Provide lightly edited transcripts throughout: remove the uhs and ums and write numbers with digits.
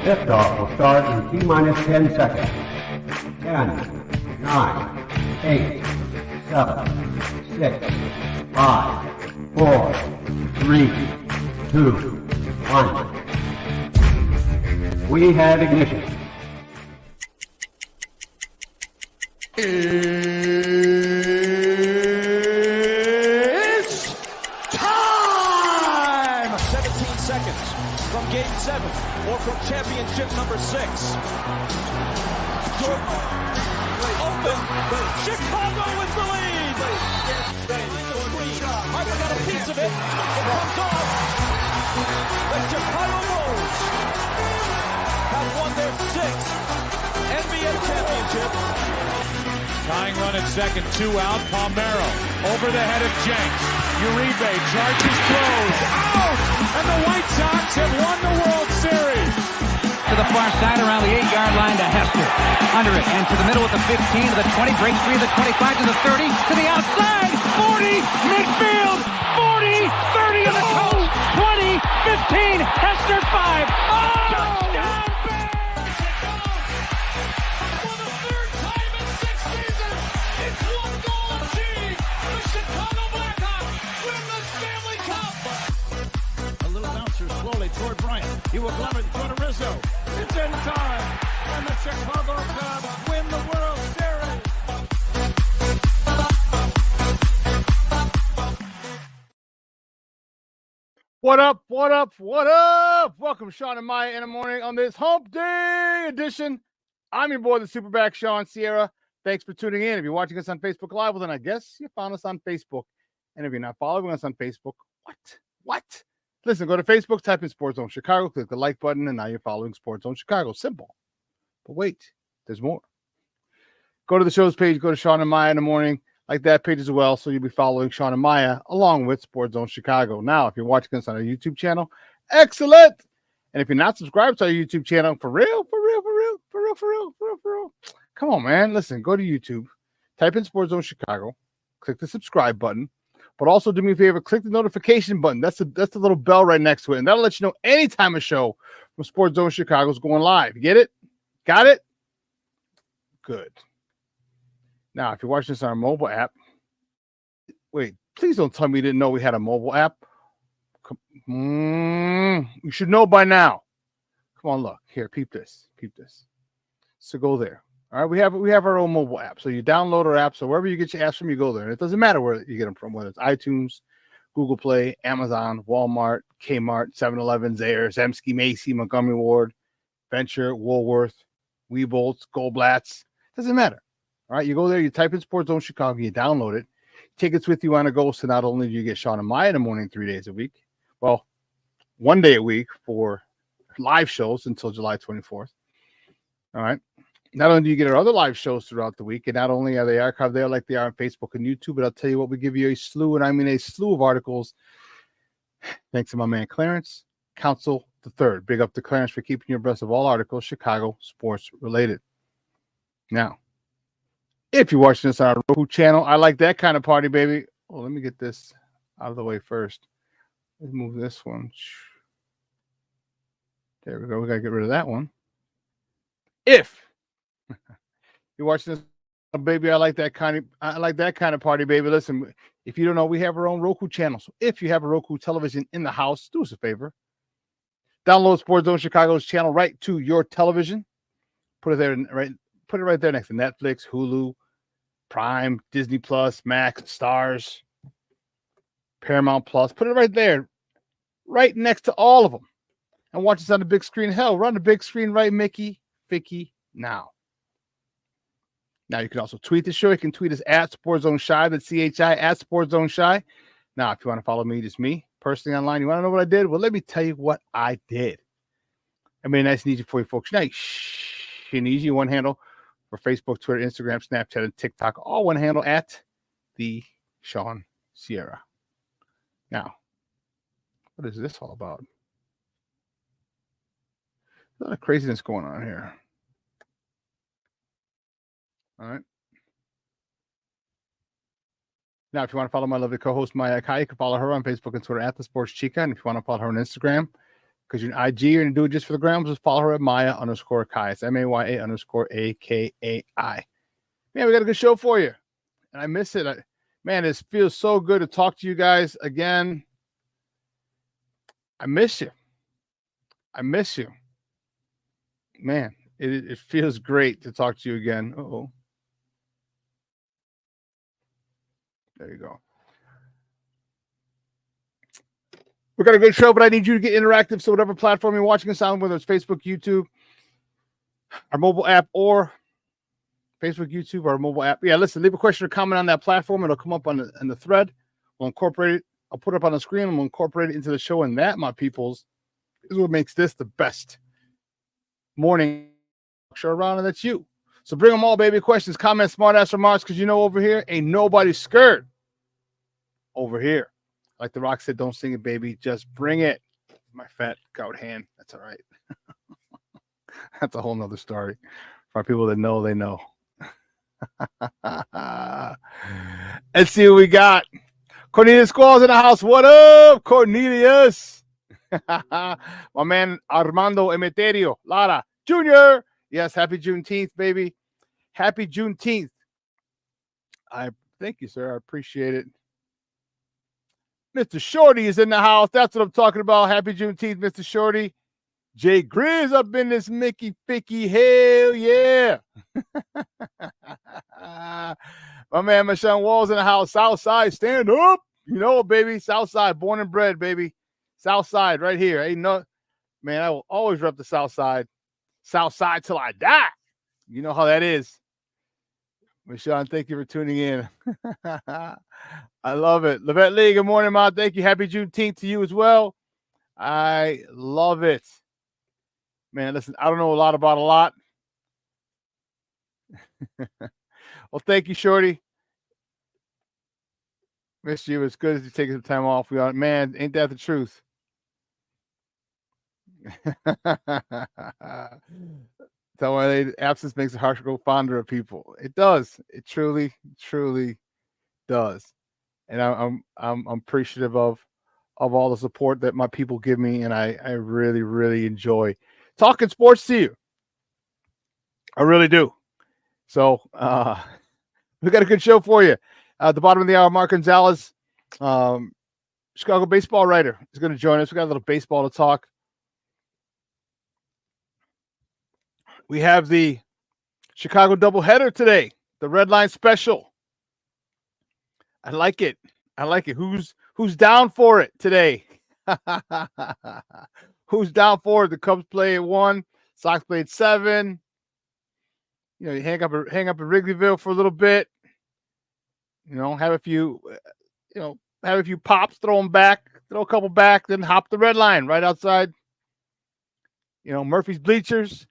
Liftoff will start in T-minus 10 seconds. 10, 9, 8, 7, 6, 5, 4, 3, 2, 1. We have ignition. It's time! 17 seconds from Game 7 or from Championship number 6. Jordan open. Chicago with the lead. Harper got a piece of it. It comes off. The Chicago Bulls have won their 6th NBA championship. Tying run at second, 2 out. Palmero over the head of Jenks. Uribe charges, throws, out! And the White Sox have won the World Series. To the far side around the 8-yard line to Hester. Under it and to the middle with the 15 to the 20, breaks free of the 25 to the 30, to the outside, 40, midfield, 40, 30 to the coast, 20, 15, Hester 5. Oh! Touchdown! Toward Bryant. He will glove it to Rizzo. It's in time. And the Chicago Cubs win the World Series. What up? What up? What up? Welcome, Shawn and Maya in the morning on this Hump Day edition. I'm your boy, the SuperBack, Shawn Sierra. Thanks for tuning in. If you're watching us on Facebook Live, well, then I guess you found us on Facebook. And if you're not following us on Facebook, what? Listen, go to Facebook, type in Sports Zone Chicago, click the like button, and now you're following Sports Zone Chicago. Simple. But wait, there's more. Go to the show's page, go to Shawn and Maya in the morning, like that page as well, so you'll be following Shawn and Maya along with Sports Zone Chicago. Now, if you're watching us on our YouTube channel, excellent! And if you're not subscribed to our YouTube channel, for real, come on, man. Listen, go to YouTube, type in Sports Zone Chicago, click the subscribe button. But also do me a favor, click the notification button. That's the little bell right next to it. And that'll let you know anytime a show from Sports Zone Chicago is going live. You get it? Got it? Good. Now, if you're watching this on our mobile app, wait, please don't tell me you didn't know we had a mobile app. You should know by now. Come on, look. Here, peep this. So go there. All right, we have our own mobile app. So you download our app. So wherever you get your apps from, you go there. And it doesn't matter where you get them from, whether it's iTunes, Google Play, Amazon, Walmart, Kmart, 7-Eleven, Zayre, Zemsky, Macy, Montgomery Ward, Venture, Woolworth, Weebolts, Goldblatts. Doesn't matter. All right, you go there, you type in Sports Zone Chicago, you download it, take it with you on a go. So not only do you get Shawn and Maya in the morning 3 days a week, well, 1 day a week for live shows until July 24th. All right. Not only do you get our other live shows throughout the week, and not only are they archived there like they are on Facebook and YouTube, but I'll tell you what, we give you a slew, and I mean a slew of articles. Thanks to my man Clarence, Council III. Big up to Clarence for keeping you abreast of all articles Chicago sports related. Now, if you're watching this on our Roku channel, I like that kind of party, baby. Well, let me get this out of the way first. Let's move this one. There we go. We got to get rid of that one. If you're watching this, baby, I like that kind of party, baby. Listen, if you don't know, we have our own Roku channel. So if you have a Roku television in the house, do us a favor. Download Sports Zone Chicago's channel right to your television. Put it there, put it right there next to Netflix, Hulu, Prime, Disney Plus, Max, Stars, Paramount Plus. Put it right there, right next to all of them. And watch us on the big screen. Hell, run the big screen right, Mickey, Vicky, now. Now, you can also tweet the show. You can tweet us at SportsZoneShy, that's CHI, at SportsZoneShy. Now, if you want to follow me, just me, personally online, you want to know what I did? Well, let me tell you what I did. I made it nice and easy for you folks. Nice and easy. One handle for Facebook, Twitter, Instagram, Snapchat, and TikTok. All one handle at the Shawn Sierra. Now, what is this all about? A lot of craziness going on here. All right. Now, if you want to follow my lovely co-host, Maya Kai, you can follow her on Facebook and Twitter at The Sports Chica. And if you want to follow her on Instagram, because you're an IG, you're going to do it just for the grams. Just follow her at Maya_Kai. It's MAYA_AKAI. Man, we got a good show for you. And I miss it. Man, it feels so good to talk to you guys again. I miss you. I miss you. Man, it feels great to talk to you again. Uh-oh. There you go. We got a good show, but I need you to get interactive. So whatever platform you're watching us on, whether it's Facebook, YouTube, our mobile app, or Facebook, YouTube, or mobile app. Yeah, listen, leave a question or comment on that platform. It'll come up on the thread. We'll incorporate it. I'll put it up on the screen and we'll incorporate it into the show. And that, my peoples, is what makes this the best morning show around, and that's you. So bring them all, baby. Questions, comments, smart-ass remarks, because you know over here ain't nobody scared. Over here. Like The Rock said, don't sing it, baby. Just bring it. My fat gout hand. That's all right. That's a whole nother story. For people that know, they know. Let's see what we got. Cornelius Squall's in the house. What up, Cornelius? My man Armando Emeterio Lara Jr. Yes, happy Juneteenth, baby. Happy Juneteenth. I thank you, sir. I appreciate it. Mr. Shorty is in the house. That's what I'm talking about. Happy Juneteenth, Mr. Shorty. Jay Grizz up in this Mickey Ficky. Hell yeah. My man Michelle Walls in the house. Southside, stand up. You know, baby. Southside, born and bred, baby. Southside, right here. Ain't no, man, I will always rep the Southside. Southside till I die. You know how that is. Michelle, thank you for tuning in. I love it. Levette Lee, good morning, Ma. Thank you. Happy Juneteenth to you as well. I love it. Man, listen, I don't know a lot about a lot. Well, thank you, Shorty. Miss you. It's good as you taking some time off. Man, ain't that the truth? Tell me, absence makes it hard to grow fonder of people. It does. It truly, truly does. And I'm appreciative of all the support that my people give me, and I really, really enjoy talking sports to you. I really do. So we got a good show for you. At the bottom of the hour, Mark Gonzalez, Chicago baseball writer, is going to join us. We got a little baseball to talk. We have the Chicago doubleheader today, the Red Line special. I like it. I like it. Who's down for it today? Who's down for it? The Cubs play at 1, Sox play at 7. You know, you hang up at Wrigleyville for a little bit. You know, have a few pops, throw a couple back, then hop the Red Line right outside. You know, Murphy's Bleachers.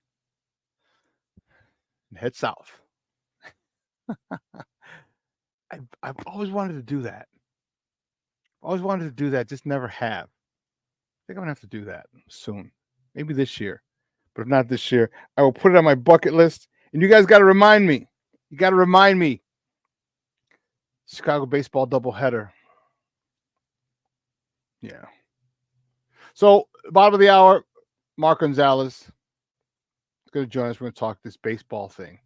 And head south. I've always wanted to do that. Just never have. I think I'm gonna have to do that soon. Maybe this year. But if not this year, I will put it on my bucket list. And you guys got to remind me. You got to remind me. Chicago baseball doubleheader. Yeah. So, bottom of the hour, Mark Gonzalez is going to join us. We're going to talk this baseball thing.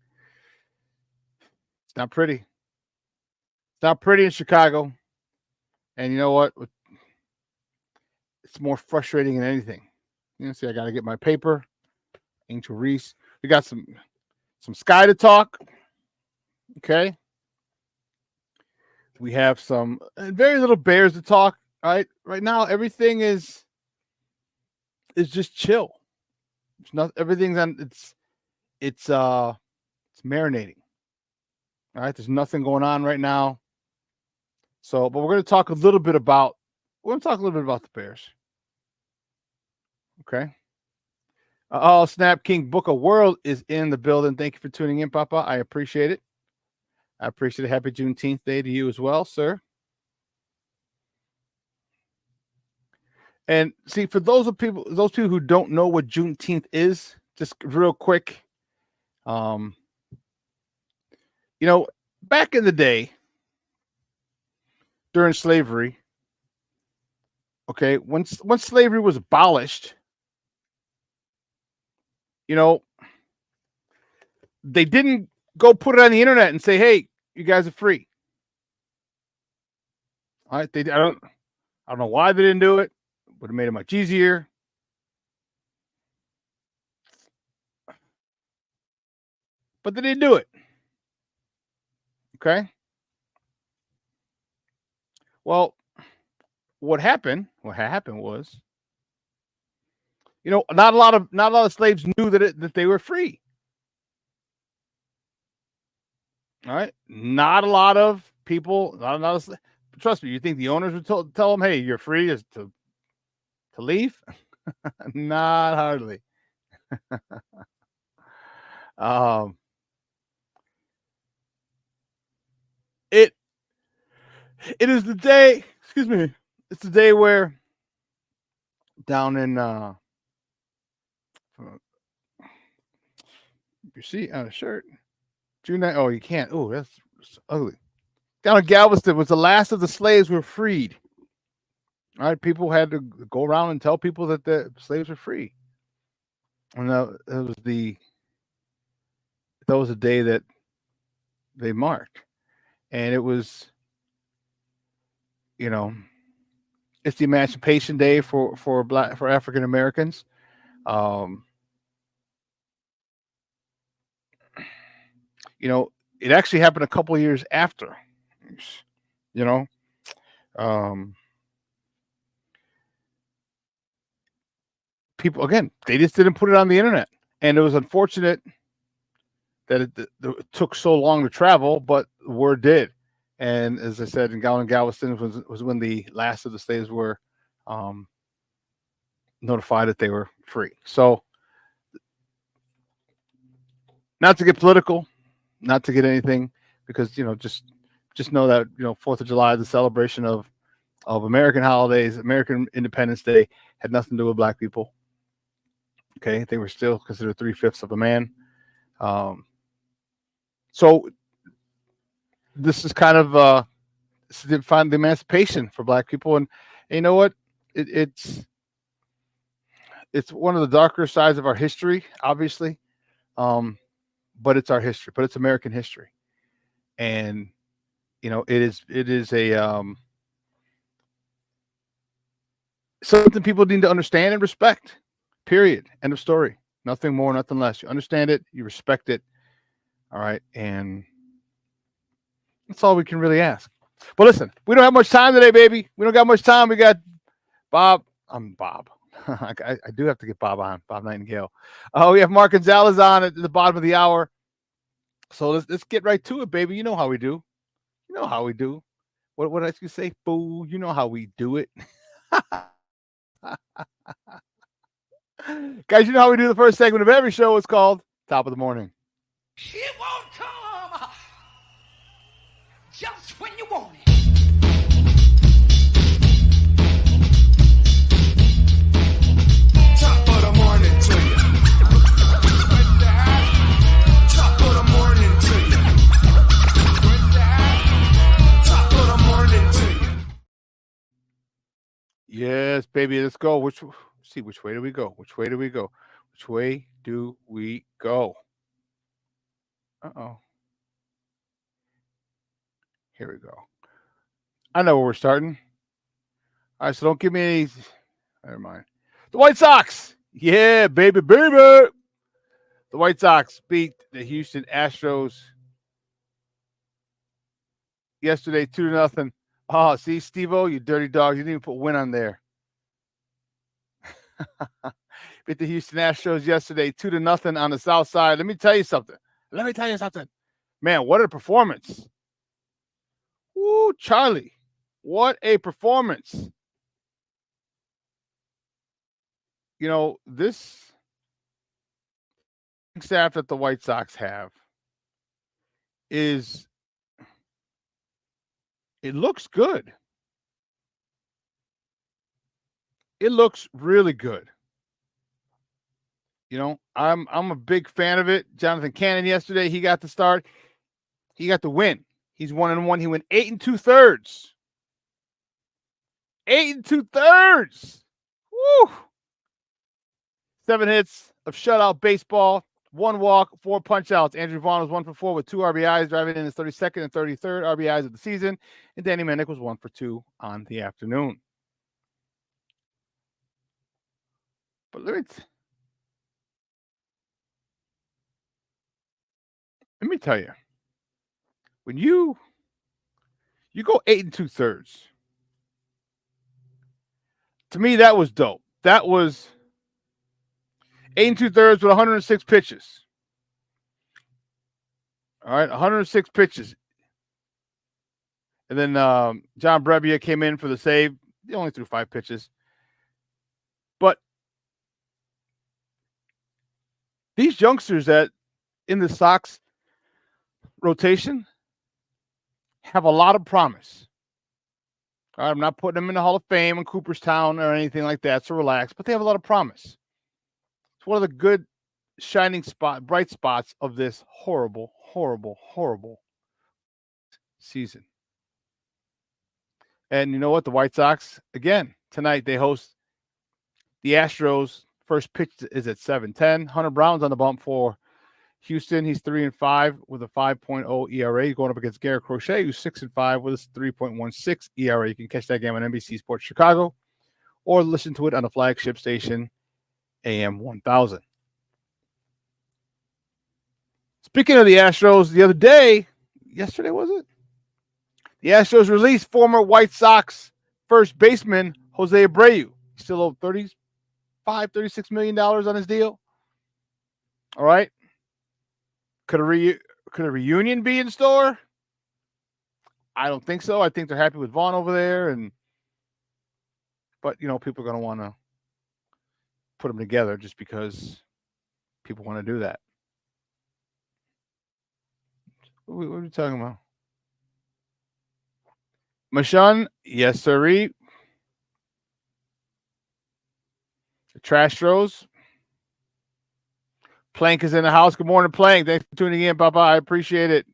It's not pretty. It's not pretty in Chicago. And you know what? It's more frustrating than anything. You know, see, I got to get my paper. Angel Reese. We got some Sky to talk. Okay. We have some very little Bears to talk. All right. Right now, everything is just chill. It's not everything's on. It's marinating. All right. There's nothing going on right now. So, but we're going to talk a little bit about the Bears. Okay. Oh, Snap King Book of World is in the building. Thank you for tuning in, Papa. I appreciate it. I appreciate it. Happy Juneteenth Day to you as well, sir. And see, for those people who don't know what Juneteenth is, just real quick, you know, back in the day, during slavery, okay, when slavery was abolished, you know, they didn't go put it on the internet and say, "Hey, you guys are free." All right, I don't know why they didn't do it. Would have made it much easier. But they didn't do it. Okay. Well, what happened was, not a lot of slaves knew that they were free. All right. Not a lot of people, not a lot of trust me, you think the owners would tell them, "Hey, you're free to leave?" Not hardly. It is the day, excuse me, it's the day where down in you see on a shirt, June 9th. Oh, you can't. Oh, that's ugly. Down in Galveston was the last of the slaves were freed. All right, people had to go around and tell people that the slaves were free. And that was a day that they marked, and it was, it's the Emancipation Day for African Americans. It actually happened a couple of years after. People, again, they just didn't put it on the internet, and it was unfortunate that it took so long to travel, but the word did. And as I said, in Galveston was when the last of the slaves were notified that they were free. So, not to get political, not to get anything, because just know that 4th of July, the celebration of American holidays, American Independence Day, had nothing to do with Black people. Okay, they were still considered 3/5 of a man. So this is kind of the emancipation for Black people, and you know what? It's one of the darker sides of our history, obviously, but it's our history, but it's American history, and it is a something people need to understand and respect. Period. End of story. Nothing more, nothing less. You understand it, you respect it. All right, and that's all we can really ask. But listen, we don't have much time today, baby. We don't got much time. We got Bob. I'm Bob. I do have to get Bob on, Bob Nightingale. We have Mark Gonzalez on at the bottom of the hour. So let's get right to it, baby. You know how we do. You know how we do. What did I say? Fool. You know how we do it. Guys, you know how we do the first segment of every show. It's called Top of the Morning. It won't come just when you want it. Top of the morning to you. Top of the morning to you. Top of the morning to you. Yes, baby. Let's go. Which way do we go? Which way do we go? Which way do we go? Uh-oh. Here we go. I know where we're starting. All right, so don't give me any. Never mind. The White Sox. Yeah, baby, baby. The White Sox beat the Houston Astros yesterday 2-0. Oh, see, Steve-O, you dirty dog. You didn't even put win on there. Beat the Houston Astros yesterday 2-0 on the South Side. Let me tell you something. Man, what a performance. Woo, Charlie. What a performance. This staff that the White Sox have it looks good. It looks really good. I'm a big fan of it. Jonathan Cannon yesterday, he got the start. He got the win. He's 1-1. He went 8 2/3. 8 2/3. Woo! 7 hits of shutout baseball, 1 walk, 4 punch-outs. Andrew Vaughn was 1 for 4 with 2 RBIs, driving in his 32nd and 33rd RBIs of the season. And Danny Mendick was 1 for 2 on the afternoon. But let me tell you, when you go 8 2/3, to me that was dope. That was 8 2/3 with 106 pitches. All right, 106 pitches. And then John Brebbia came in for the save. He only threw 5 pitches. But these youngsters that in the Sox rotation have a lot of promise. All right, I'm not putting them in the Hall of Fame in Cooperstown or anything like that, so relax. But they have a lot of promise. It's one of the good bright spots of this horrible, horrible, horrible season. And you know what? The White Sox, again, tonight they host the Astros. First pitch is at 7:10. Hunter Brown's on the bump for Houston. He's 3-5 with a 5.0 ERA. Going up against Garrett Crochet, who's 6-5 with a 3.16 ERA. You can catch that game on NBC Sports Chicago or listen to it on the flagship station, AM 1000. Speaking of the Astros, the other day, yesterday was it? The Astros released former White Sox first baseman Jose Abreu. He still owed $36 million on his deal. All right. Could a reunion be in store? I don't think so. I think they're happy with Vaughn over there, but you know, people are going to want to put them together just because people want to do that. What are you talking about? Mashan, yes, sirree. The Trastros. Plank is in the house. Good morning, Plank. Thanks for tuning in, Papa. I appreciate it.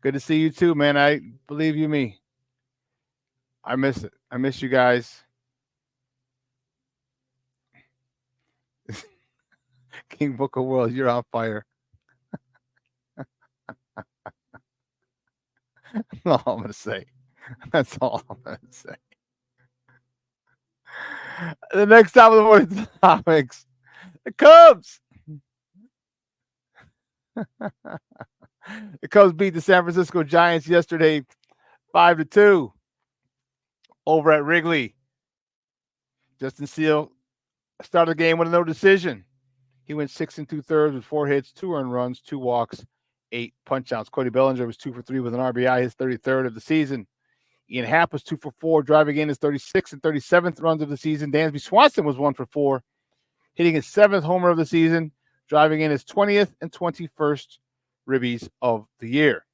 Good to see you too, man. I believe you me. I miss it. I miss you guys. King Book of Worlds, you're on fire. That's all I'm going to say. That's all I'm going to say. The next time of the morning topics, the Cubs. The Cubs beat the San Francisco Giants yesterday 5-2 over at Wrigley. Justin Steele started the game with a no decision. He went 6 2/3 with 4 hits, 2 earned runs, 2 walks, 8 punch-outs. Cody Bellinger was 2 for 3 with an RBI, his 33rd of the season. Ian Happ was 2 for 4, driving in his 36th and 37th runs of the season. Dansby Swanson was 1 for 4, hitting his 7th homer of the season, driving in his 20th and 21st ribbies of the year.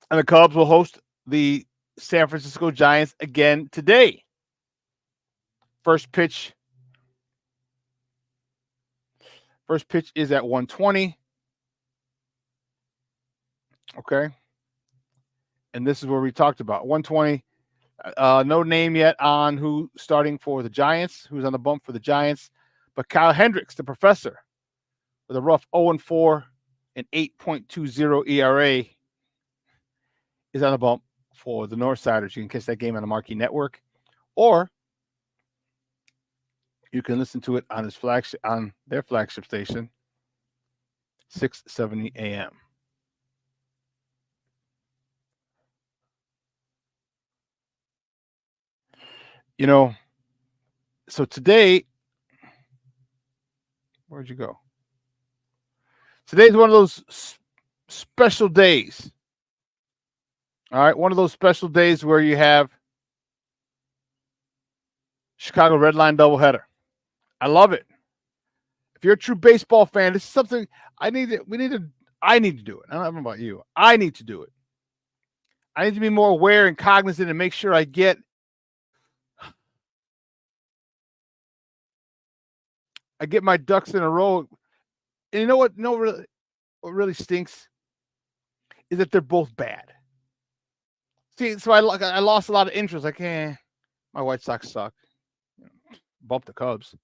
And the Cubs will host the San Francisco Giants again today. First pitch is at 1:20. Okay. And this is where we talked about 1:20. No name yet on who's starting for the Giants, who's on the bump for the Giants. But Kyle Hendricks, the professor, with a rough 0-4 and 8.20 ERA, is on the bump for the Northsiders. You can catch that game on the Marquee Network, or you can listen to it on their flagship station, 670 AM. You know, so today, where'd you go? Today's one of those special days. All right, one of those special days where you have Chicago Red Line doubleheader. I love it. If you're a true baseball fan, this is something I need to do it. I don't know about you. I need to do it. I need to be more aware and cognizant and make sure I get my ducks in a row. And you know what? What really stinks is that they're both bad. See, so I lost a lot of interest. Like, my White Sox suck. Bump the Cubs.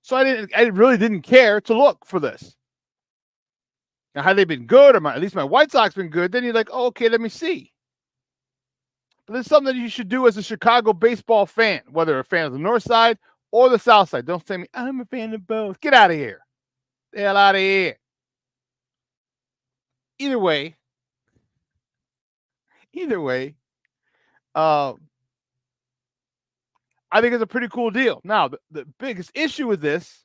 So I really didn't care to look for this. Now, had they been good, or at least my White Sox been good, then you're like, oh, okay, let me see. But there's something that you should do as a Chicago baseball fan, whether a fan of the North Side or the South Side. Don't say me, I'm a fan of both. Get out of here. The hell out of here. Either way, I think it's a pretty cool deal. Now, the biggest issue with this,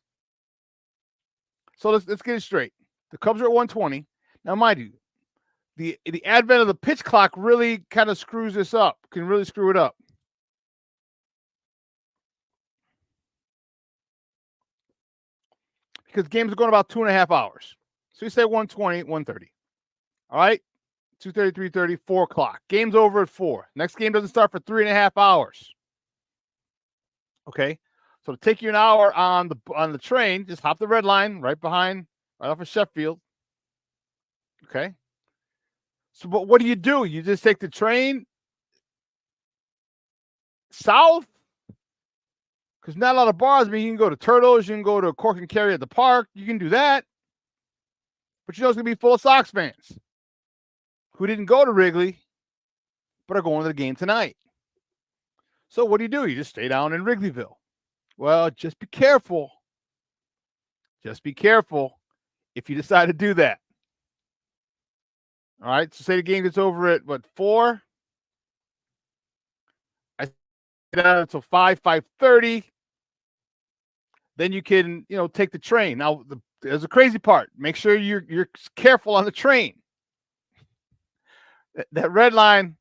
so let's get it straight. The Cubs are at 120. Now, mind you, the advent of the pitch clock really kind of screws this up, can really screw it up. Because games are going about 2.5 hours. So you say 120, 1:30. All right? 2:30, 3:30, 4 o'clock. Game's over at 4. Next game doesn't start for 3.5 hours. Okay? So to take you an hour on the train, just hop the red line right off of Sheffield. Okay? So, but what do? You just take the train south? Because not a lot of bars. I mean, you can go to Turtles, you can go to Cork and Kerry at the park. You can do that. But you know it's going to be full of Sox fans who didn't go to Wrigley, but are going to the game tonight. So what do? You just stay down in Wrigleyville. Well, just be careful. Just be careful if you decide to do that. All right, so say the game gets over at, 4? I stay down until 5:30. Then you can, take the train. Now, there's a crazy part. Make sure you're careful on the train. That red line,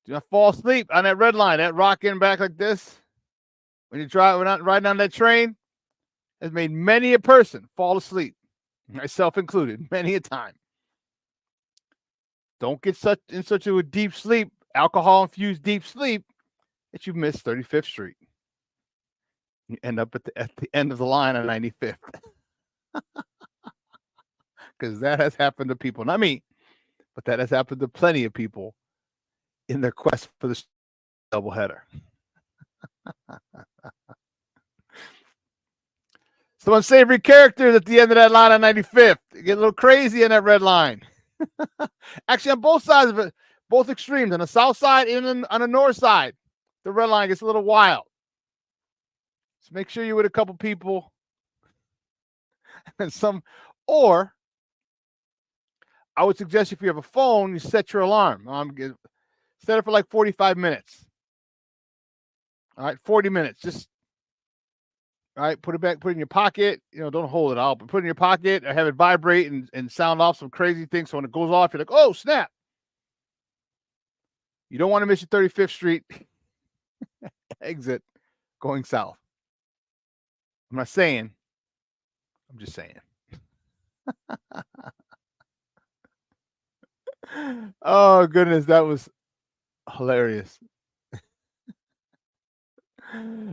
do not fall asleep on that red line. That rocking back like this, when we're not riding on that train, has made many a person fall asleep, myself included, many a time. Don't get in such a deep sleep, alcohol-infused deep sleep, that you miss 35th Street. You end up at the end of the line on 95th. Because that has happened to people. Not me, but that has happened to plenty of people in their quest for the doubleheader. Some unsavory characters at the end of that line on 95th. They get a little crazy in that red line. Actually, on both sides of it, both extremes, on the south side and on the north side, the red line gets a little wild. So make sure you're with a couple people and or I would suggest if you have a phone, you set your alarm. Set it for like 45 minutes. All right, 40 minutes. Just all right, put it in your pocket. Don't hold it out, but put it in your pocket or have it vibrate and sound off some crazy things. So when it goes off, you're like, oh, snap. You don't want to miss your 35th Street exit going south. I'm not saying. I'm just saying. Oh, goodness. That was hilarious.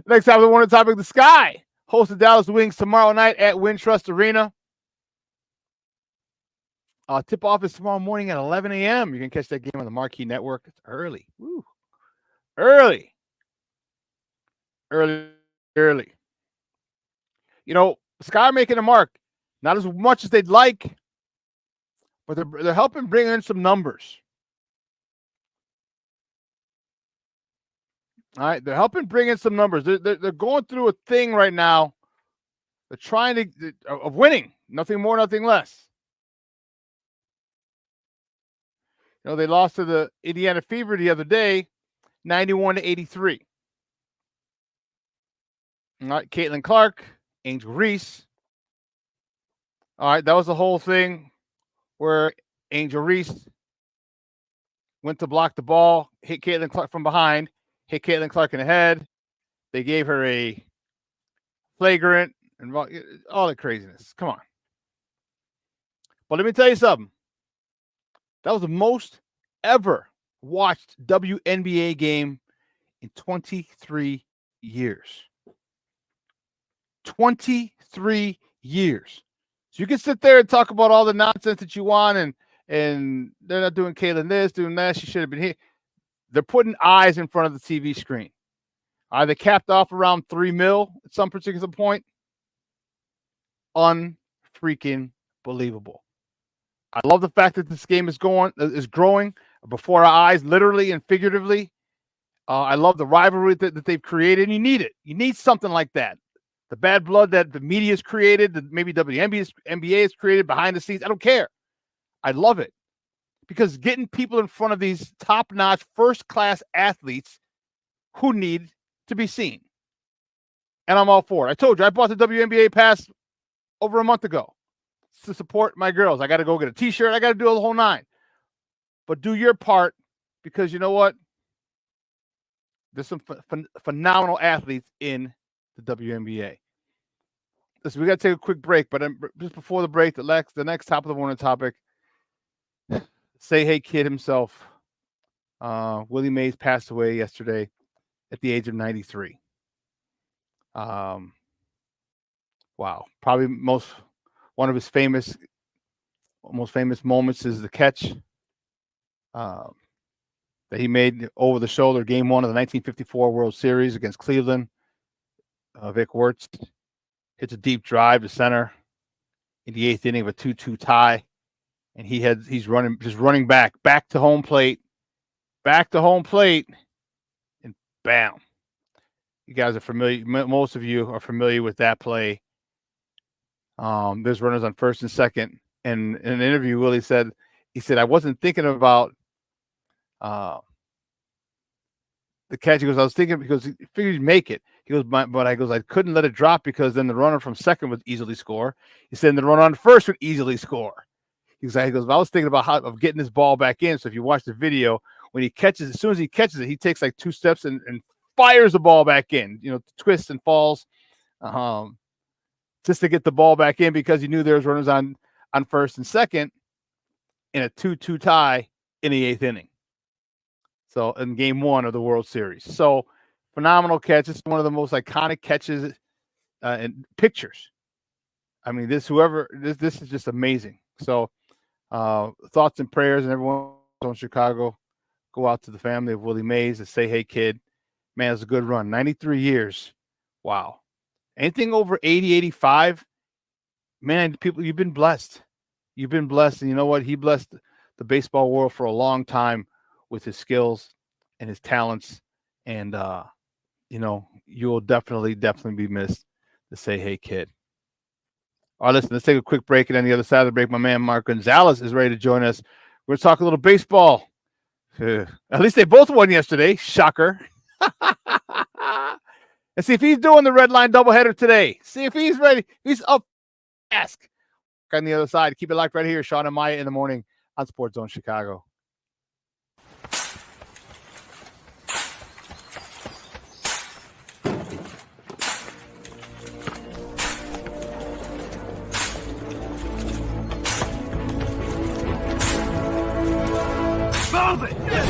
Next time, the one topic, the Sky hosts the Dallas Wings tomorrow night at Wintrust Arena. Tip-off is tomorrow morning at 11 a.m. You can catch that game on the Marquee Network. It's early. Woo. Early. Sky making a mark. Not as much as they'd like, but they're helping bring in some numbers. All right, they're helping bring in some numbers. They're going through a thing right now. They're trying of winning, nothing more, nothing less. They lost to the Indiana Fever the other day, 91-83. All right, Caitlin Clark, Angel Reese. All right, that was the whole thing where Angel Reese went to block the ball, hit Caitlin Clark from behind, hit Caitlin Clark in the head. They gave her a flagrant and all the craziness. Come on. But let me tell you something. That was the most ever watched WNBA game in 23 years. 23 years. So you can sit there and talk about all the nonsense that you want, and they're not doing Kaylin this, doing that. She should have been here. They're putting eyes in front of the TV screen. Are they capped off around $3 million at some particular point? Unfreaking believable. I love the fact that this game is growing before our eyes, literally and figuratively. I love the rivalry that they've created. You need it. You need something like that. The bad blood that the media has created, that maybe WNBA has created behind the scenes. I don't care. I love it. Because getting people in front of these top-notch, first-class athletes who need to be seen. And I'm all for it. I told you, I bought the WNBA pass over a month ago to support my girls. I got to go get a T-shirt. I got to do the whole 9. But do your part, because you know what? There's some phenomenal athletes in the WNBA. Listen, we got to take a quick break, but just before the break, the next top of the morning topic, Say Hey Kid himself, Willie Mays, passed away yesterday at the age of 93. Wow. Probably one of his most famous moments is the catch that he made over the shoulder, game 1 of the 1954 World Series against Cleveland. Vic Wirtz hits a deep drive to center in the 8th inning of a 2-2 tie, and he's running back to home plate, and bam! You guys are familiar. Most of you are familiar with that play. There's runners on first and second, and in an interview, Willie said, I wasn't thinking about the catch. He goes, I was thinking because he figured he'd make it. He goes, but I couldn't let it drop because then the runner from second would easily score. He said, and the runner on first would easily score. He goes, I was thinking about of getting this ball back in. So if you watch the video, when he catches, as soon as he catches it, he takes like 2 steps and fires the ball back in, twists and falls, just to get the ball back in because he knew there was runners on first and second in a 2-2 tie in the 8th inning. So in game 1 of the World Series. So phenomenal catch. It's one of the most iconic catches and pictures. I mean, this is just amazing. So thoughts and prayers and everyone in Chicago go out to the family of Willie Mays and say, hey, kid, man, it's a good run. 93 years. Wow. Anything over 80, 85, man, people, you've been blessed. You've been blessed. And you know what? He blessed the baseball world for a long time with his skills and his talents. And, you will definitely be missed to say, hey, kid. All right, listen, let's take a quick break. And on the other side of the break, my man Mark Gonzalez is ready to join us. We're going to talk a little baseball. At least they both won yesterday. Shocker. And see if he's doing the red line doubleheader today. See if he's ready. He's up. Ask. On the other side. Keep it locked right here. Shawn and Maya in the morning on Sports Zone Chicago. Move it! Yes,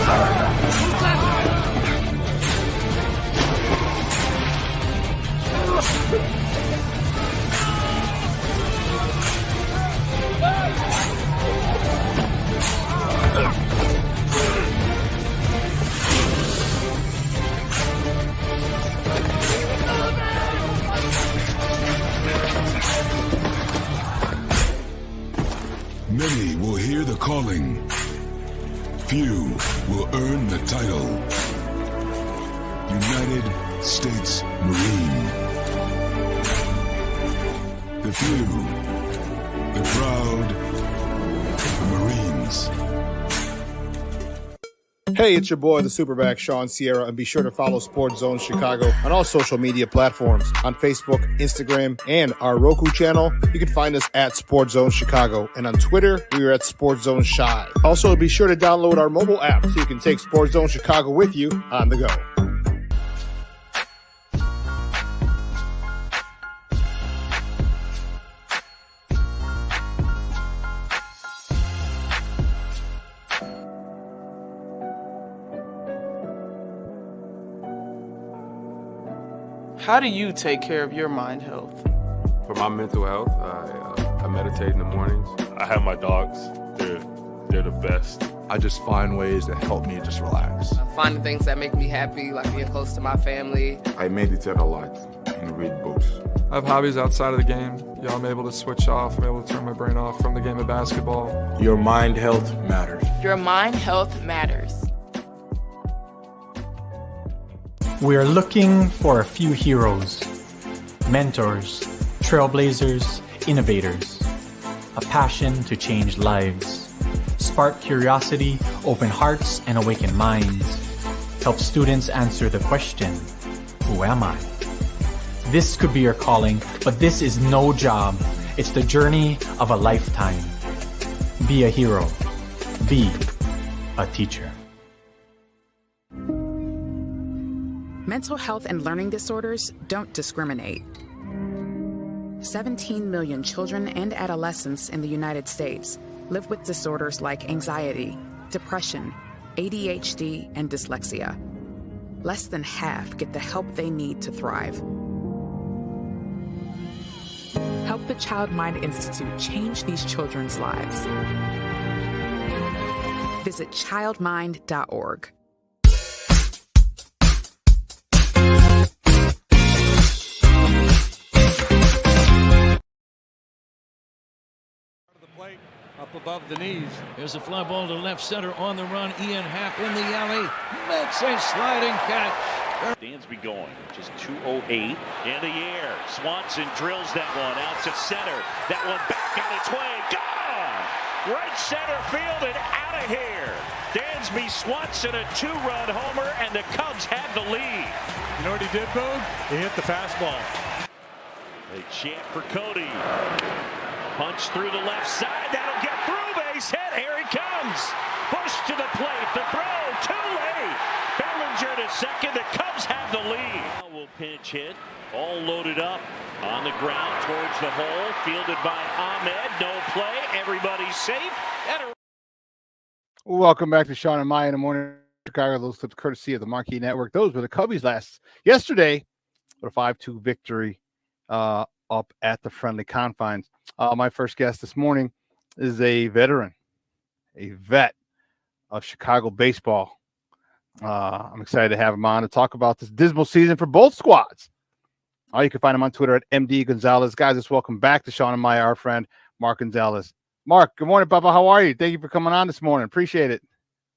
Many will hear the calling. Few will earn the title. United States Marine. The few, the proud, the Marines. Hey, it's your boy, the SuperBack, Shawn Sierra, and be sure to follow Sports Zone Chicago on all social media platforms, on Facebook, Instagram, and our Roku channel. You can find us at Sports Zone Chicago, and on Twitter, we are at Sports Zone Shy. Also, be sure to download our mobile app so you can take Sports Zone Chicago with you on the go. How do you take care of your mind health? For my mental health, I meditate in the mornings. I have my dogs. They're the best. I just find ways that help me just relax. Finding things that make me happy, like being close to my family. I meditate a lot and read books. I have hobbies outside of the game. I'm able to switch off. I'm able to turn my brain off from the game of basketball. Your mind health matters. Your mind health matters. We are looking for a few heroes, mentors, trailblazers, innovators, a passion to change lives, spark curiosity, open hearts, and awaken minds, help students answer the question, who am I? This could be your calling, but this is no job. It's the journey of a lifetime. Be a hero. Be a teacher. Mental health and learning disorders don't discriminate. 17 million children and adolescents in the United States live with disorders like anxiety, depression, ADHD, and dyslexia. Less than half get the help they need to thrive. Help the Child Mind Institute change these children's lives. Visit childmind.org. Up above the knees. Here's a fly ball to left center on the run. Ian Happ in the alley. Makes a sliding catch. Dansby going, just 2:08 in the air. Swanson drills that one out to center. That one back on its way. Gone! Right center field and out of here. Dansby Swanson a 2-run homer, and the Cubs had the lead. You know what he did, Boog? He hit the fastball. A chant for Cody. Punch through the left side. That'll get through. Base hit. Here he comes. Push to the plate. The throw. Too late. Bellinger to second. The Cubs have the lead. Now will pinch hit. All loaded up on the ground towards the hole. Fielded by Ahmed. No play. Everybody's safe. Welcome back to Shawn and Maya in the morning. Chicago. Those clips courtesy of the Marquee Network. Those were the Cubbies yesterday with a 5-2 victory up at the friendly confines. My first guest this morning is a veteran, a vet of Chicago baseball. I'm excited to have him on to talk about this dismal season for both squads. You can find him on Twitter at MD Gonzalez. Guys, let's welcome back to Shawn and Maya, our friend, Mark Gonzalez. Mark, good morning, Papa. How are you? Thank you for coming on this morning. Appreciate it.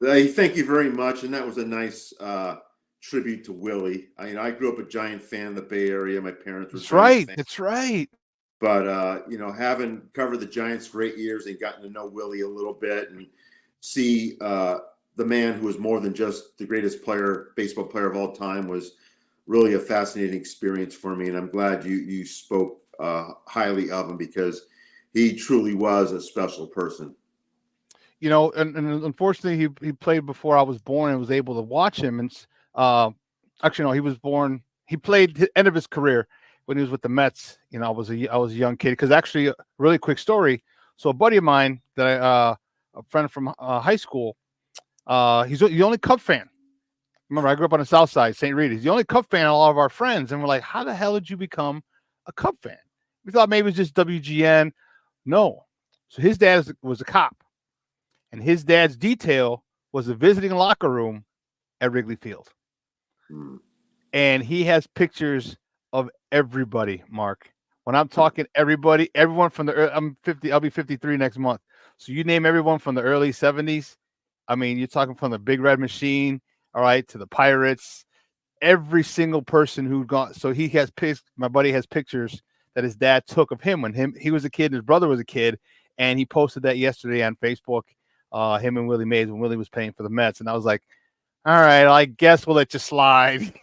Thank you very much. And that was a nice tribute to Willie. I grew up a Giant fan of the Bay Area. My parents were That's right. But, having covered the Giants for 8 years and gotten to know Willie a little bit and see the man who was more than just the greatest baseball player of all time was really a fascinating experience for me. And I'm glad you spoke highly of him because he truly was a special person. And unfortunately, he played before I was born and was able to watch him. And actually, no, he was born. He played the end of his career when he was with the Mets. I was a young kid. Because actually, a really quick story. So a buddy of mine that a friend from high school, he's the only Cub fan. Remember, I grew up on the South Side, St. Rita. He's the only Cub fan of all of our friends. And we're like, how the hell did you become a Cub fan? We thought maybe it was just WGN. No. So his dad was a cop. And his dad's detail was a visiting locker room at Wrigley Field. And he has pictures of everybody, Mark. When I'm talking everybody, everyone from I'm 50, I'll be 53 next month. So you name everyone from the early 70s. I mean, you're talking from the Big Red Machine, all right, to the Pirates, every single person who'd gone. So he has my buddy has pictures that his dad took of him when he was a kid and his brother was a kid. And he posted that yesterday on Facebook, him and Willie Mays when Willie was playing for the Mets. And I was like, all right, I guess we'll let you slide.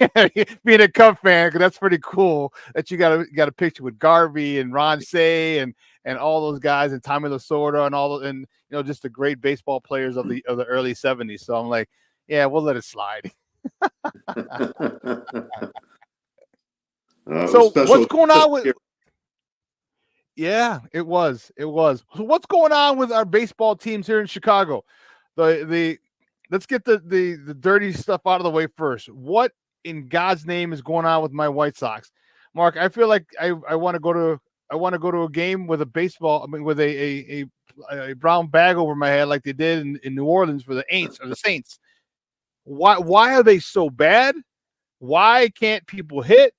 Being a Cub fan, because that's pretty cool that you got a picture with Garvey and Ron Say and all those guys and Tommy Lasorda and just the great baseball players of the early 70s. So I'm like, yeah, we'll let it slide. So what's going on with? Yeah, it was. So what's going on with our baseball teams here in Chicago? Let's get the dirty stuff out of the way first. What in God's name is going on with my White Sox? Mark, I feel like I want to go to I want to go to a game with a baseball. I mean, with a brown bag over my head like they did in New Orleans for the Aints or the Saints. Why are they so bad? Why can't people hit?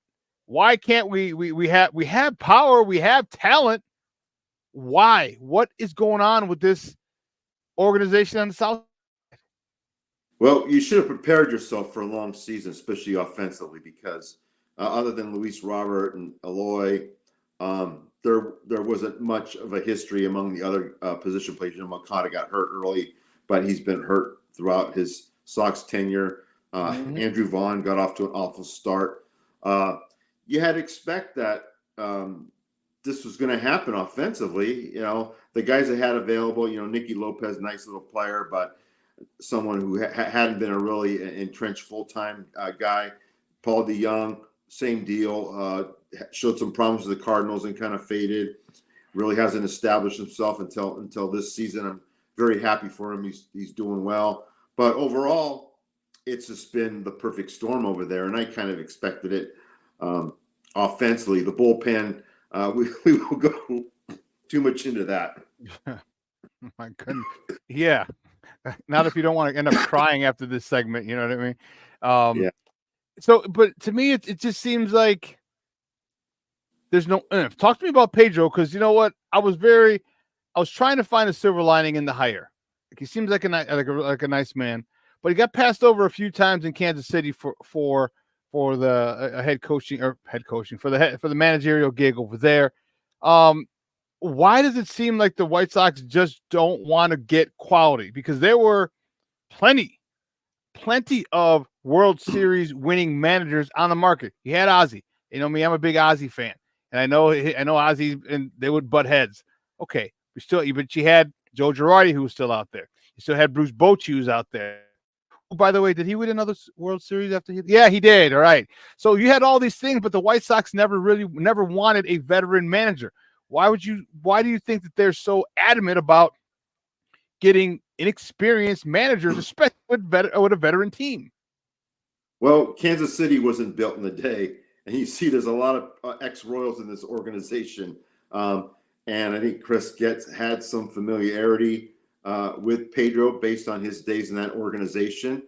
Why can't we have power? We have talent. Why? What is going on with this organization on the South? Well, you should have prepared yourself for a long season, especially offensively, because other than Luis Robert and Eloy, there wasn't much of a history among the other position players. Moncada got hurt early, but he's been hurt throughout his Sox tenure. Andrew Vaughn got off to an awful start. You had to expect that this was going to happen offensively. The guys they had available, Nicky Lopez, nice little player, but someone who hadn't been a really entrenched full-time guy. Paul DeYoung, same deal, showed some problems with the Cardinals and kind of faded. Really hasn't established himself until this season. I'm very happy for him. He's doing well. But overall, it's just been the perfect storm over there, and I kind of expected it. Offensively, the bullpen, we will go too much into that. My goodness. Yeah. Not if you don't want to end up crying after this segment, you know what I mean? Yeah. So, but to me, it just seems like there's no. Talk to me about Pedro, because you know what? I was trying to find a silver lining in the hire. Like, he seems like a nice man, but he got passed over a few times in Kansas City for the head coaching for the managerial gig over there. Why does it seem like the White Sox just don't want to get quality? Because there were plenty of World Series winning managers on the market. You had Ozzie. You know me, I'm a big Ozzie fan, and I know Ozzie, and they would butt heads. Okay, but you had Joe Girardi, who was still out there. You still had Bruce Bochy, who's out there. Who, by the way, did he win another World Series after he? Yeah, he did. All right. So you had all these things, but the White Sox never wanted a veteran manager. Why do you think that they're so adamant about getting inexperienced managers, especially with a veteran team? Well, Kansas City wasn't built in a day, and you see there's a lot of ex-Royals in this organization. And I think Chris had some familiarity with Pedro based on his days in that organization.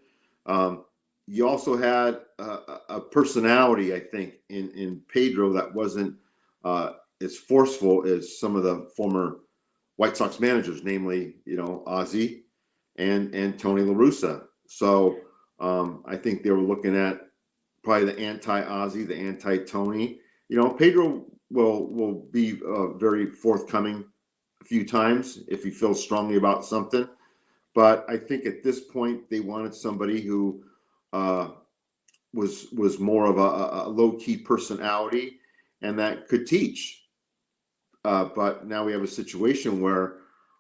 You also had a personality, I think, in Pedro that wasn't as forceful as some of the former White Sox managers, namely, Ozzie and Tony La Russa. So I think they were looking at probably the anti-Ozzie, the anti-Tony. Pedro will be very forthcoming a few times if he feels strongly about something. But I think at this point they wanted somebody who was more of a low-key personality and that could teach. But now we have a situation where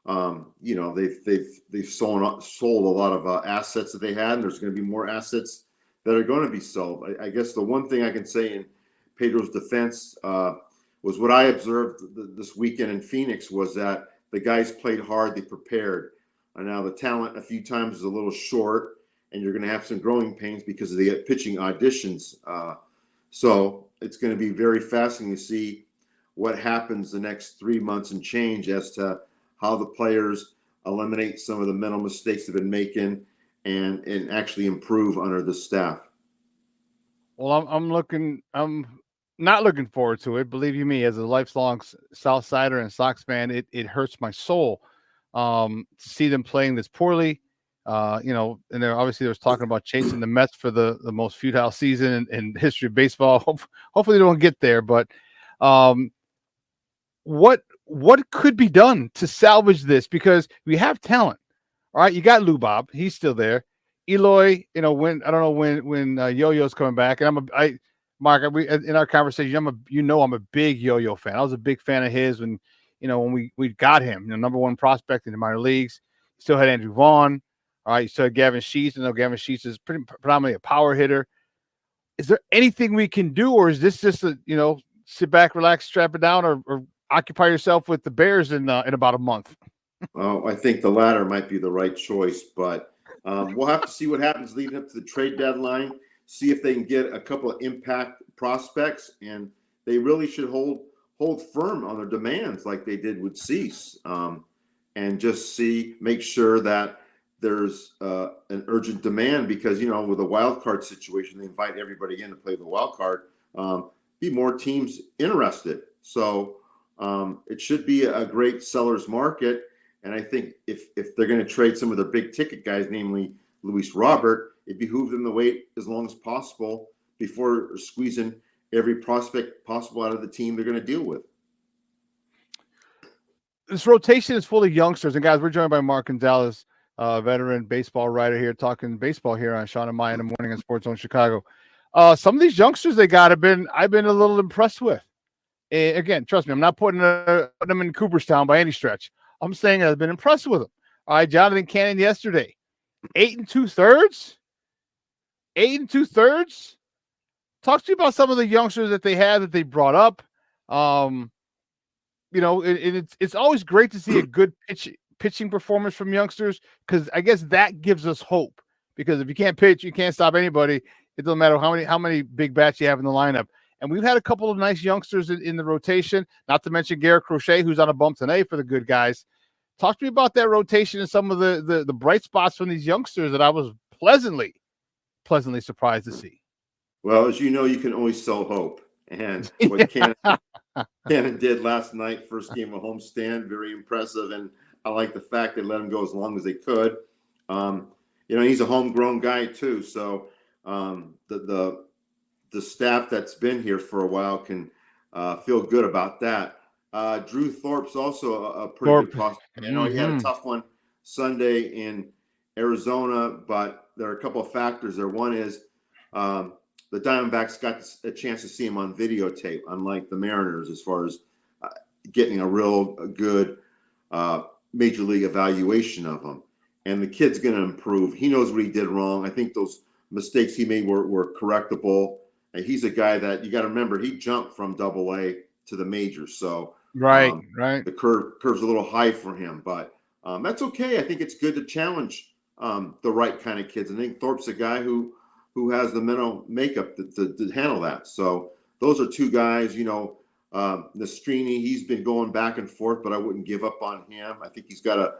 they've sold a lot of assets that they had, and there's going to be more assets that are going to be sold. I guess the one thing I can say in Pedro's defense was what I observed this weekend in Phoenix was that the guys played hard, they prepared. And now the talent a few times is a little short, and you're going to have some growing pains because of the pitching auditions. So it's going to be very fascinating to see what happens the next 3 months and change as to how the players eliminate some of the mental mistakes they've been making and actually improve under the staff. Well, I'm not looking forward to it. Believe you me, as a lifelong South Sider and Sox fan, it hurts my soul to see them playing this poorly. And there was talking about chasing the Mets for the most futile season in history of baseball. Hopefully they don't get there, but what could be done to salvage this? Because we have talent. All right, you got Lou Bob, he's still there. Eloy, I don't know when Yo-Yo's coming back. And Mark, in our conversation, I'm a big Yo-Yo fan. I was a big fan of his when we got him, number one prospect in the minor leagues. You still had Andrew Vaughn. All right, you still had Gavin Sheets. Gavin Sheets is predominantly a power hitter. Is there anything we can do, or is this just sit back, relax, strap it down, or occupy yourself with the Bears in about a month? Well, I think the latter might be the right choice, but we'll have to see what happens leading up to the trade deadline, see if they can get a couple of impact prospects, and they really should hold hold firm on their demands like they did with Cease, and just make sure that there's an urgent demand because, with a wild card situation, they invite everybody in to play the wild card, be more teams interested. So it should be a great seller's market. And I think if they're going to trade some of their big ticket guys, namely Luis Robert, it behooves them to wait as long as possible before squeezing every prospect possible out of the team they're going to deal with. This rotation is full of youngsters. And guys, we're joined by Mark Gonzalez, veteran baseball writer here, talking baseball here on Shawn and Maya in the morning on Sports Zone Chicago. Some of these youngsters they got I've been a little impressed with. Again, trust me, I'm not putting them in Cooperstown by any stretch. I'm saying I've been impressed with them. All right, Jonathan Cannon yesterday, 8 2/3. 8 2/3. Talk to you about some of the youngsters that they had that they brought up. It's always great to see a good pitching performance from youngsters because I guess that gives us hope. Because if you can't pitch, you can't stop anybody. It doesn't matter how many big bats you have in the lineup. And we've had a couple of nice youngsters in the rotation, not to mention Garrett Crochet, who's on a bump tonight for the good guys. Talk to me about that rotation and some of the bright spots from these youngsters that I was pleasantly surprised to see. Well, as you know, you can always sell hope. And what Cannon did last night, first game of homestand, very impressive. And I like the fact they let him go as long as they could. He's a homegrown guy too. So the staff that's been here for a while can feel good about that. Drew Thorpe's also a pretty good prospect. I know he had a tough one Sunday in Arizona, but there are a couple of factors there. One is the Diamondbacks got a chance to see him on videotape, unlike the Mariners, as far as getting a real good major league evaluation of him. And the kid's going to improve. He knows what he did wrong. I think those mistakes he made were correctable. And he's a guy that you got to remember, he jumped from AA to the majors. So right. The curve's a little high for him, but that's okay. I think it's good to challenge the right kind of kids. I think Thorpe's a guy who has the mental makeup to handle that. So those are two guys, Nastrini, he's been going back and forth, but I wouldn't give up on him. I think he's got a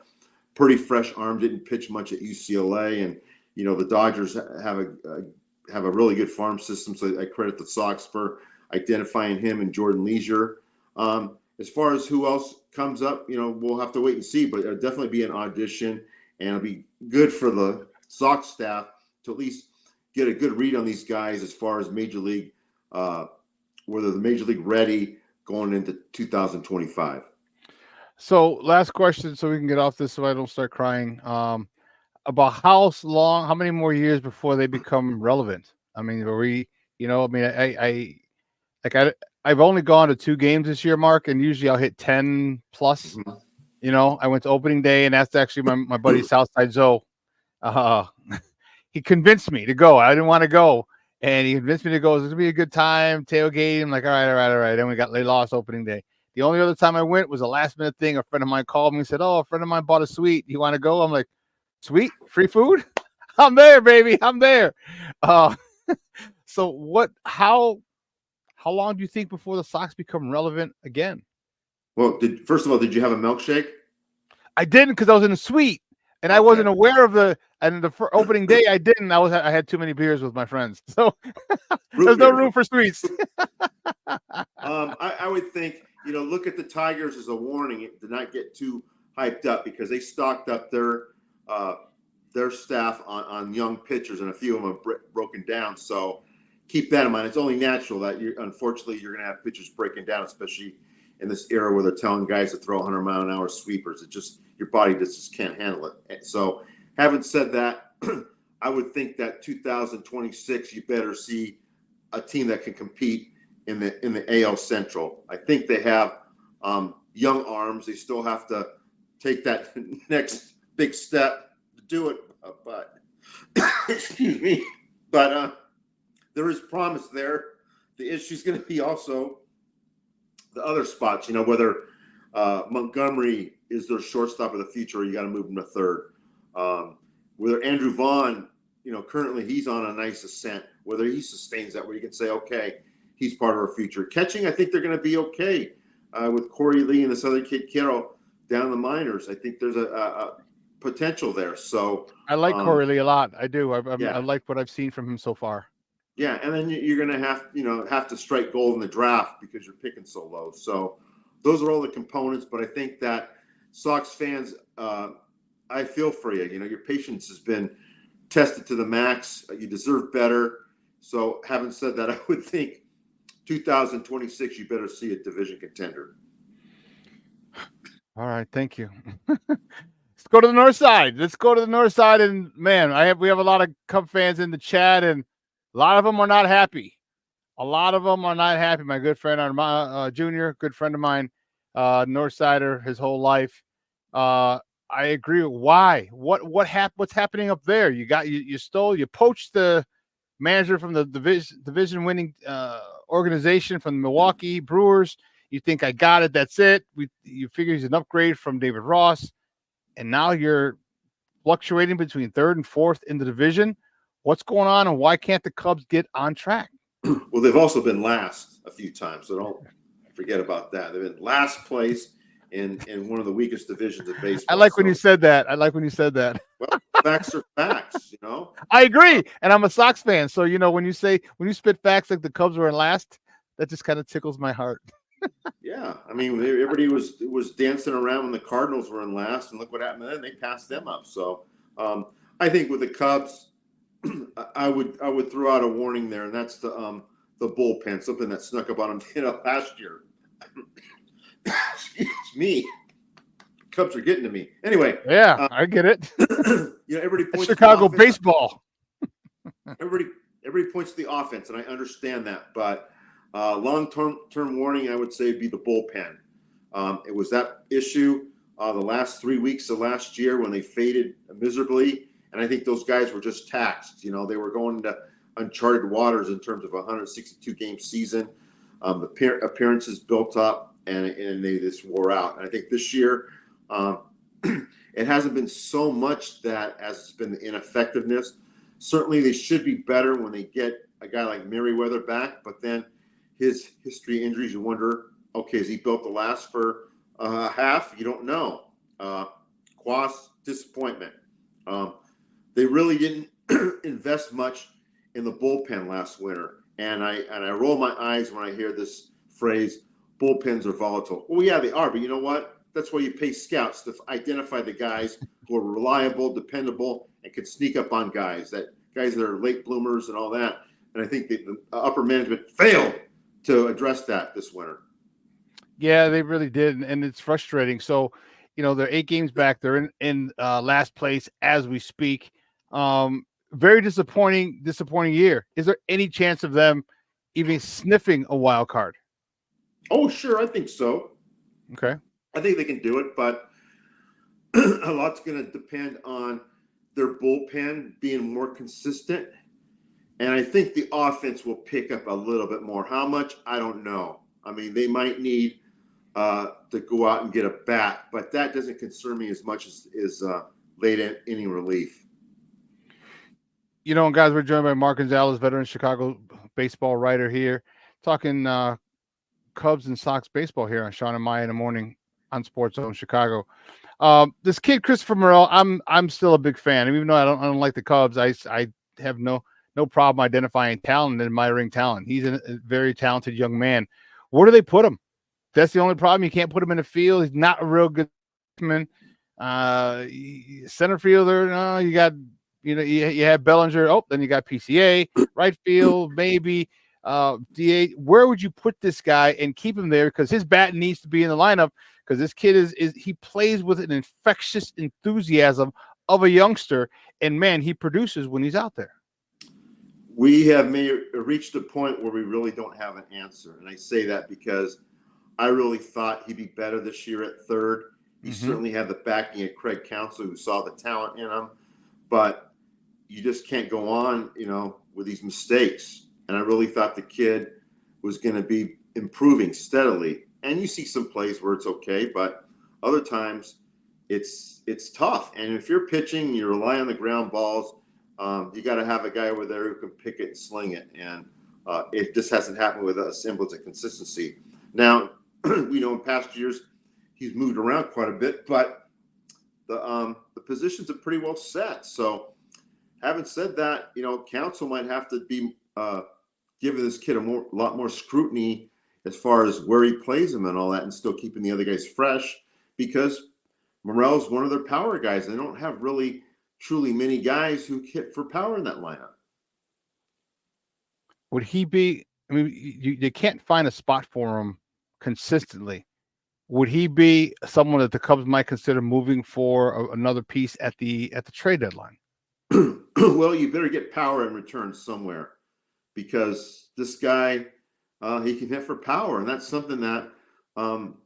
pretty fresh arm, didn't pitch much at UCLA. And, the Dodgers have a really good farm system. So I credit the Sox for identifying him and Jordan Leisure. As far as who else comes up, we'll have to wait and see, but it'll definitely be an audition, and it'll be good for the Sox staff to at least get a good read on these guys as far as major league, whether the major league ready going into 2025. So last question, so we can get off this, so I don't start crying. About how many more years before they become relevant? I mean, I've only gone to 2 games this year, Mark, and usually I'll hit 10 plus. Mm-hmm. I went to opening day, and that's actually my buddy Southside Zoe. He convinced me to go. I didn't want to go, and he convinced me to go. It's going to be a good time, tailgate. I'm like, all right. Then they lost opening day. The only other time I went was a last-minute thing. A friend of mine called me and said, a friend of mine bought a suite. You want to go? I'm like, sweet, free food? I'm there, baby. I'm there. So how long do you think before the Sox become relevant again? Well, first of all, did you have a milkshake? I didn't, because I was in a suite, and I wasn't aware of the opening day. I didn't. I had too many beers with my friends, so there's no room for sweets. I would think, look at the Tigers as a warning to not get too hyped up, because they stocked up their staff on young pitchers, and a few of them have broken down. So keep that in mind. It's only natural that unfortunately you're going to have pitchers breaking down, especially in this era where they're telling guys to throw 100-mile-an-hour sweepers. Your body just can't handle it. So having said that, I would think that 2026 you better see a team that can compete in the AL Central. I think they have young arms. They still have to take that next big step to do it. But excuse me. But there is promise there. The issue is going to be also the other spots. Whether Montgomery is their shortstop of the future, or you got to move him to third. Whether Andrew Vaughn, currently he's on a nice ascent. Whether he sustains that, where you can say, okay, he's part of our future. Catching, I think they're going to be okay. with Corey Lee and this other kid, Carroll, down in the minors. I think there's a potential there. So I like Corey Lee a lot. I do. I yeah. like what I've seen from him so far. Yeah, and then you're going to have to strike gold in the draft because you're picking so low. So those are all the components. But I think that Sox fans, I feel for you. You know, your patience has been tested to the max. You deserve better. So having said that, I would think 2026, you better see a division contender. All right, thank you. Let's go to the north side. And man, we have a lot of Cub fans in the chat, and a lot of them are not happy. My good friend, Junior, good friend of mine, Northsider, his whole life. I agree. Why? What's happening up there? You poached the manager from the division winning organization from the Milwaukee Brewers. You think I got it? That's it. You figure he's an upgrade from David Ross, and now you're fluctuating between third and fourth in the division. What's going on, and why can't the Cubs get on track? Well, they've also been last a few times, so don't forget about that. They've been last place in one of the weakest divisions of baseball. I like when you said that. Well, facts are facts, you know. I agree, and I'm a Sox fan, so when you spit facts like the Cubs were in last, that just kind of tickles my heart. Yeah, I mean, everybody was dancing around when the Cardinals were in last, and look what happened then. They passed them up. So I think with the Cubs, I would throw out a warning there, and that's the bullpen, something that snuck up on them last year. Excuse me, Cubs are getting to me. Anyway, yeah, I get it. Everybody points Chicago to the offense. baseball. everybody points to the offense, and I understand that, but long-term warning, I would say, would be the bullpen. It was that issue the last 3 weeks of last year when they faded miserably. And I think those guys were just taxed. They were going into uncharted waters in terms of a 162-game season. The appearances built up, and they just wore out. And I think this year, it hasn't been so much that as it's been the ineffectiveness. Certainly, they should be better when they get a guy like Merriweather back. But then his history of injuries, you wonder, okay, is he built to last for half? You don't know. Quas, disappointment. They really didn't invest much in the bullpen last winter. And I roll my eyes when I hear this phrase, bullpens are volatile. Well, yeah, they are. But you know what? That's why you pay scouts to identify the guys who are reliable, dependable, and can sneak up on guys that are late bloomers and all that. And I think the upper management failed to address that this winter. Yeah, they really did. And it's frustrating. So, they're 8 games back. They're in last place as we speak. Very disappointing year. Is there any chance of them even sniffing a wild card? Oh, sure. I think so. Okay. I think they can do it, but a lot's going to depend on their bullpen being more consistent. And I think the offense will pick up a little bit more. How much? I don't know. I mean, they might need to go out and get a bat, but that doesn't concern me as much as late inning relief. Guys, we're joined by Mark Gonzalez, veteran Chicago baseball writer here, talking Cubs and Sox baseball here on Shawn and Maya in the morning on Sports Zone Chicago. This kid, Christopher Morel, I'm still a big fan. Even though I don't like the Cubs, I have no problem identifying talent and admiring talent. He's a very talented young man. Where do they put him? That's the only problem. You can't put him in the field. He's not a real good man. Center fielder, no, you got you have Bellinger. Oh, then you got PCA, right field, maybe DH. Where would you put this guy and keep him there? Because his bat needs to be in the lineup. Because this kid he plays with an infectious enthusiasm of a youngster, and man, he produces when he's out there. We have reached a point where we really don't have an answer, and I say that because I really thought he'd be better this year at third. He certainly had the backing of Craig Counsell, who saw the talent in him, but you just can't go on, with these mistakes. And I really thought the kid was going to be improving steadily. And you see some plays where it's okay, but other times it's tough. And if you're pitching, you rely on the ground balls. You got to have a guy over there who can pick it and sling it. And it just hasn't happened with a semblance of consistency. Now, we know in past years he's moved around quite a bit, but the positions are pretty well set. So having said that, council might have to be giving this kid a lot more scrutiny as far as where he plays him and all that, and still keeping the other guys fresh, because Morel's one of their power guys. They don't have really truly many guys who hit for power in that lineup. Would he be? I mean, you can't find a spot for him consistently. Would he be someone that the Cubs might consider moving for another piece at the trade deadline? Well, you better get power in return somewhere, because this guy, he can hit for power, and that's something that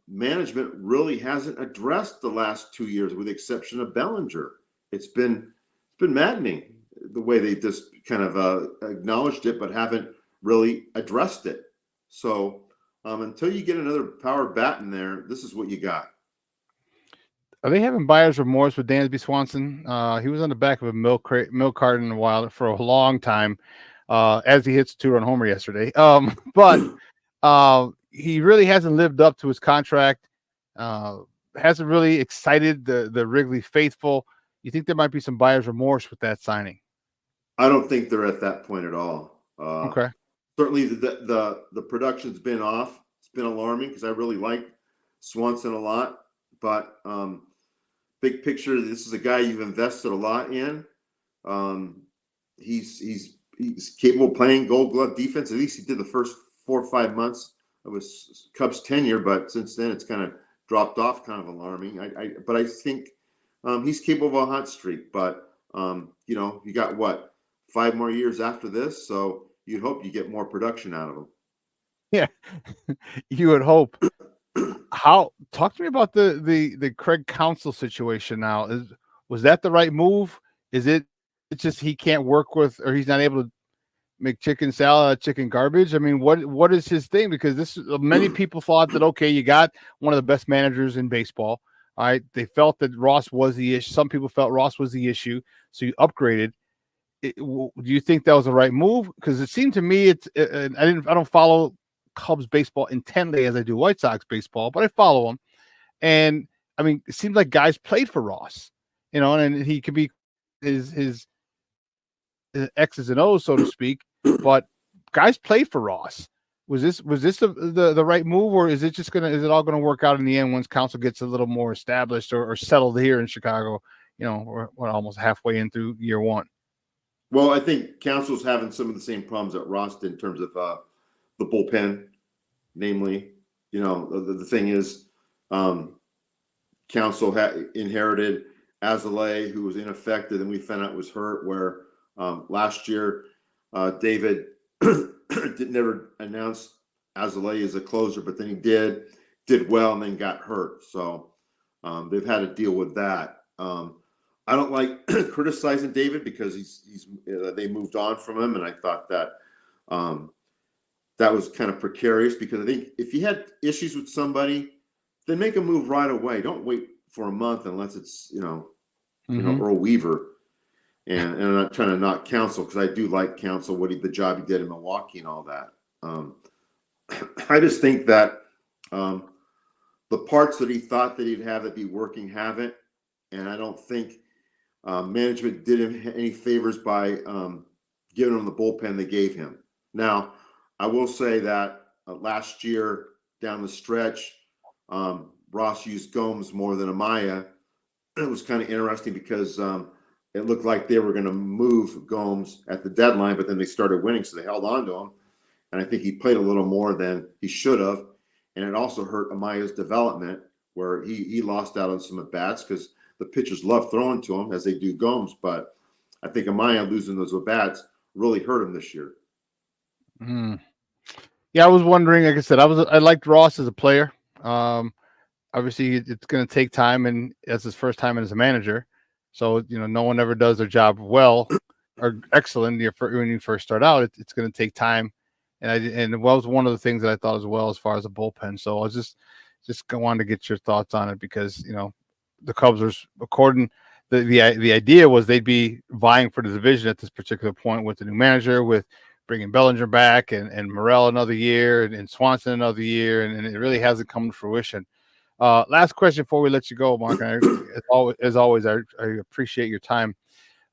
management really hasn't addressed the last 2 years, with the exception of Bellinger. It's been maddening the way they just kind of acknowledged it, but haven't really addressed it. So until you get another power bat in there, this is what you got. Are they having buyer's remorse with Dansby Swanson? He was on the back of a milk carton for a long time, as he hits a 2-run homer yesterday. But he really hasn't lived up to his contract. Hasn't really excited the Wrigley faithful. You think there might be some buyer's remorse with that signing? I don't think they're at that point at all. Okay. Certainly the production's been off. It's been alarming, because I really like Swanson a lot. But big picture, this is a guy you've invested a lot in. He's capable of playing Gold Glove defense. At least he did the first 4 or 5 months of his Cubs tenure, but since then it's kind of dropped off. Kind of alarming. But I think he's capable of a hot streak. But you got what, 5 more years after this, so you'd hope you get more production out of him. Yeah, you would hope. Talk to me about the Craig Counsell situation now. Was that the right move? Is it's just he can't work with, or he's not able to make chicken salad, chicken garbage? I mean, what is his thing? Because many people thought that, okay, you got one of the best managers in baseball. All right, they felt that Ross was the issue. Some people felt Ross was the issue, so you upgraded. Do you think that was the right move? Because it seemed to me I don't follow Cubs baseball intently as I do White Sox baseball, but I follow them. And I mean, it seems like guys played for Ross, and he could be his X's and O's, so to speak, but guys played for Ross. Was this the right move, or is it all gonna work out in the end once Counsell gets a little more established or settled here in Chicago? We're almost halfway in through year one. Well, I think Counsell's having some of the same problems that Ross did in terms of the bullpen, namely, the thing is, Counsell inherited Azalea, who was ineffective, and we found out was hurt. Where last year, David never announced Azalea as a closer, but then he did well, and then got hurt. So they've had to deal with that. I don't like criticizing David, because they moved on from him, and I thought that that was kind of precarious, because I think if you had issues with somebody, then make a move right away. Don't wait for a month unless it's Earl Weaver. And I'm not trying to knock Counsell, because I do like Counsell, the job he did in Milwaukee and all that. I just think that the parts that he thought that he'd have that be working haven't, and I don't think management did him any favors by giving him the bullpen they gave him. Now, I will say that last year down the stretch, Ross used Gomes more than Amaya. It was kind of interesting, because it looked like they were going to move Gomes at the deadline, but then they started winning, so they held on to him. And I think he played a little more than he should have. And it also hurt Amaya's development, where he lost out on some at-bats, because the pitchers love throwing to him, as they do Gomes. But I think Amaya losing those at-bats really hurt him this year. Yeah, I was wondering. Like I said, I liked Ross as a player. Obviously, it's going to take time, and that's his first time as a manager. So no one ever does their job well or excellent when you first start out. It's going to take time, and it was one of the things that I thought as well as far as the bullpen. So I was just wanted to get your thoughts on it, because the Cubs are, according the idea was they'd be vying for the division at this particular point with the new manager, with bringing Bellinger back and Morrell another year and Swanson another year, and it really hasn't come to fruition. Last question before we let you go, Mark. As always, I appreciate your time.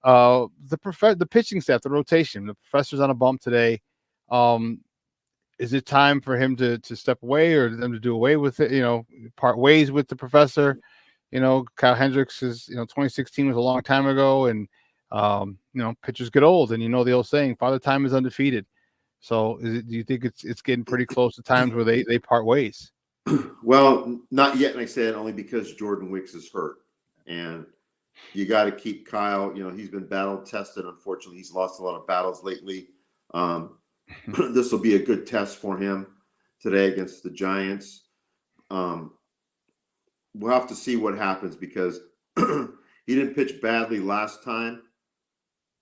The pitching staff, the rotation, the professor's on a bump today. Is it time for him to step away, or them to do away with it? Part ways with the professor. Kyle Hendricks is 2016 was a long time ago, and pitchers get old, and the old saying, "Father Time is undefeated." So, do you think it's getting pretty close to times where they part ways? Well, not yet, and I said only because Jordan Wicks is hurt, and you got to keep Kyle. He's been battle tested. Unfortunately, he's lost a lot of battles lately. This will be a good test for him today against the Giants. We'll have to see what happens because he didn't pitch badly last time,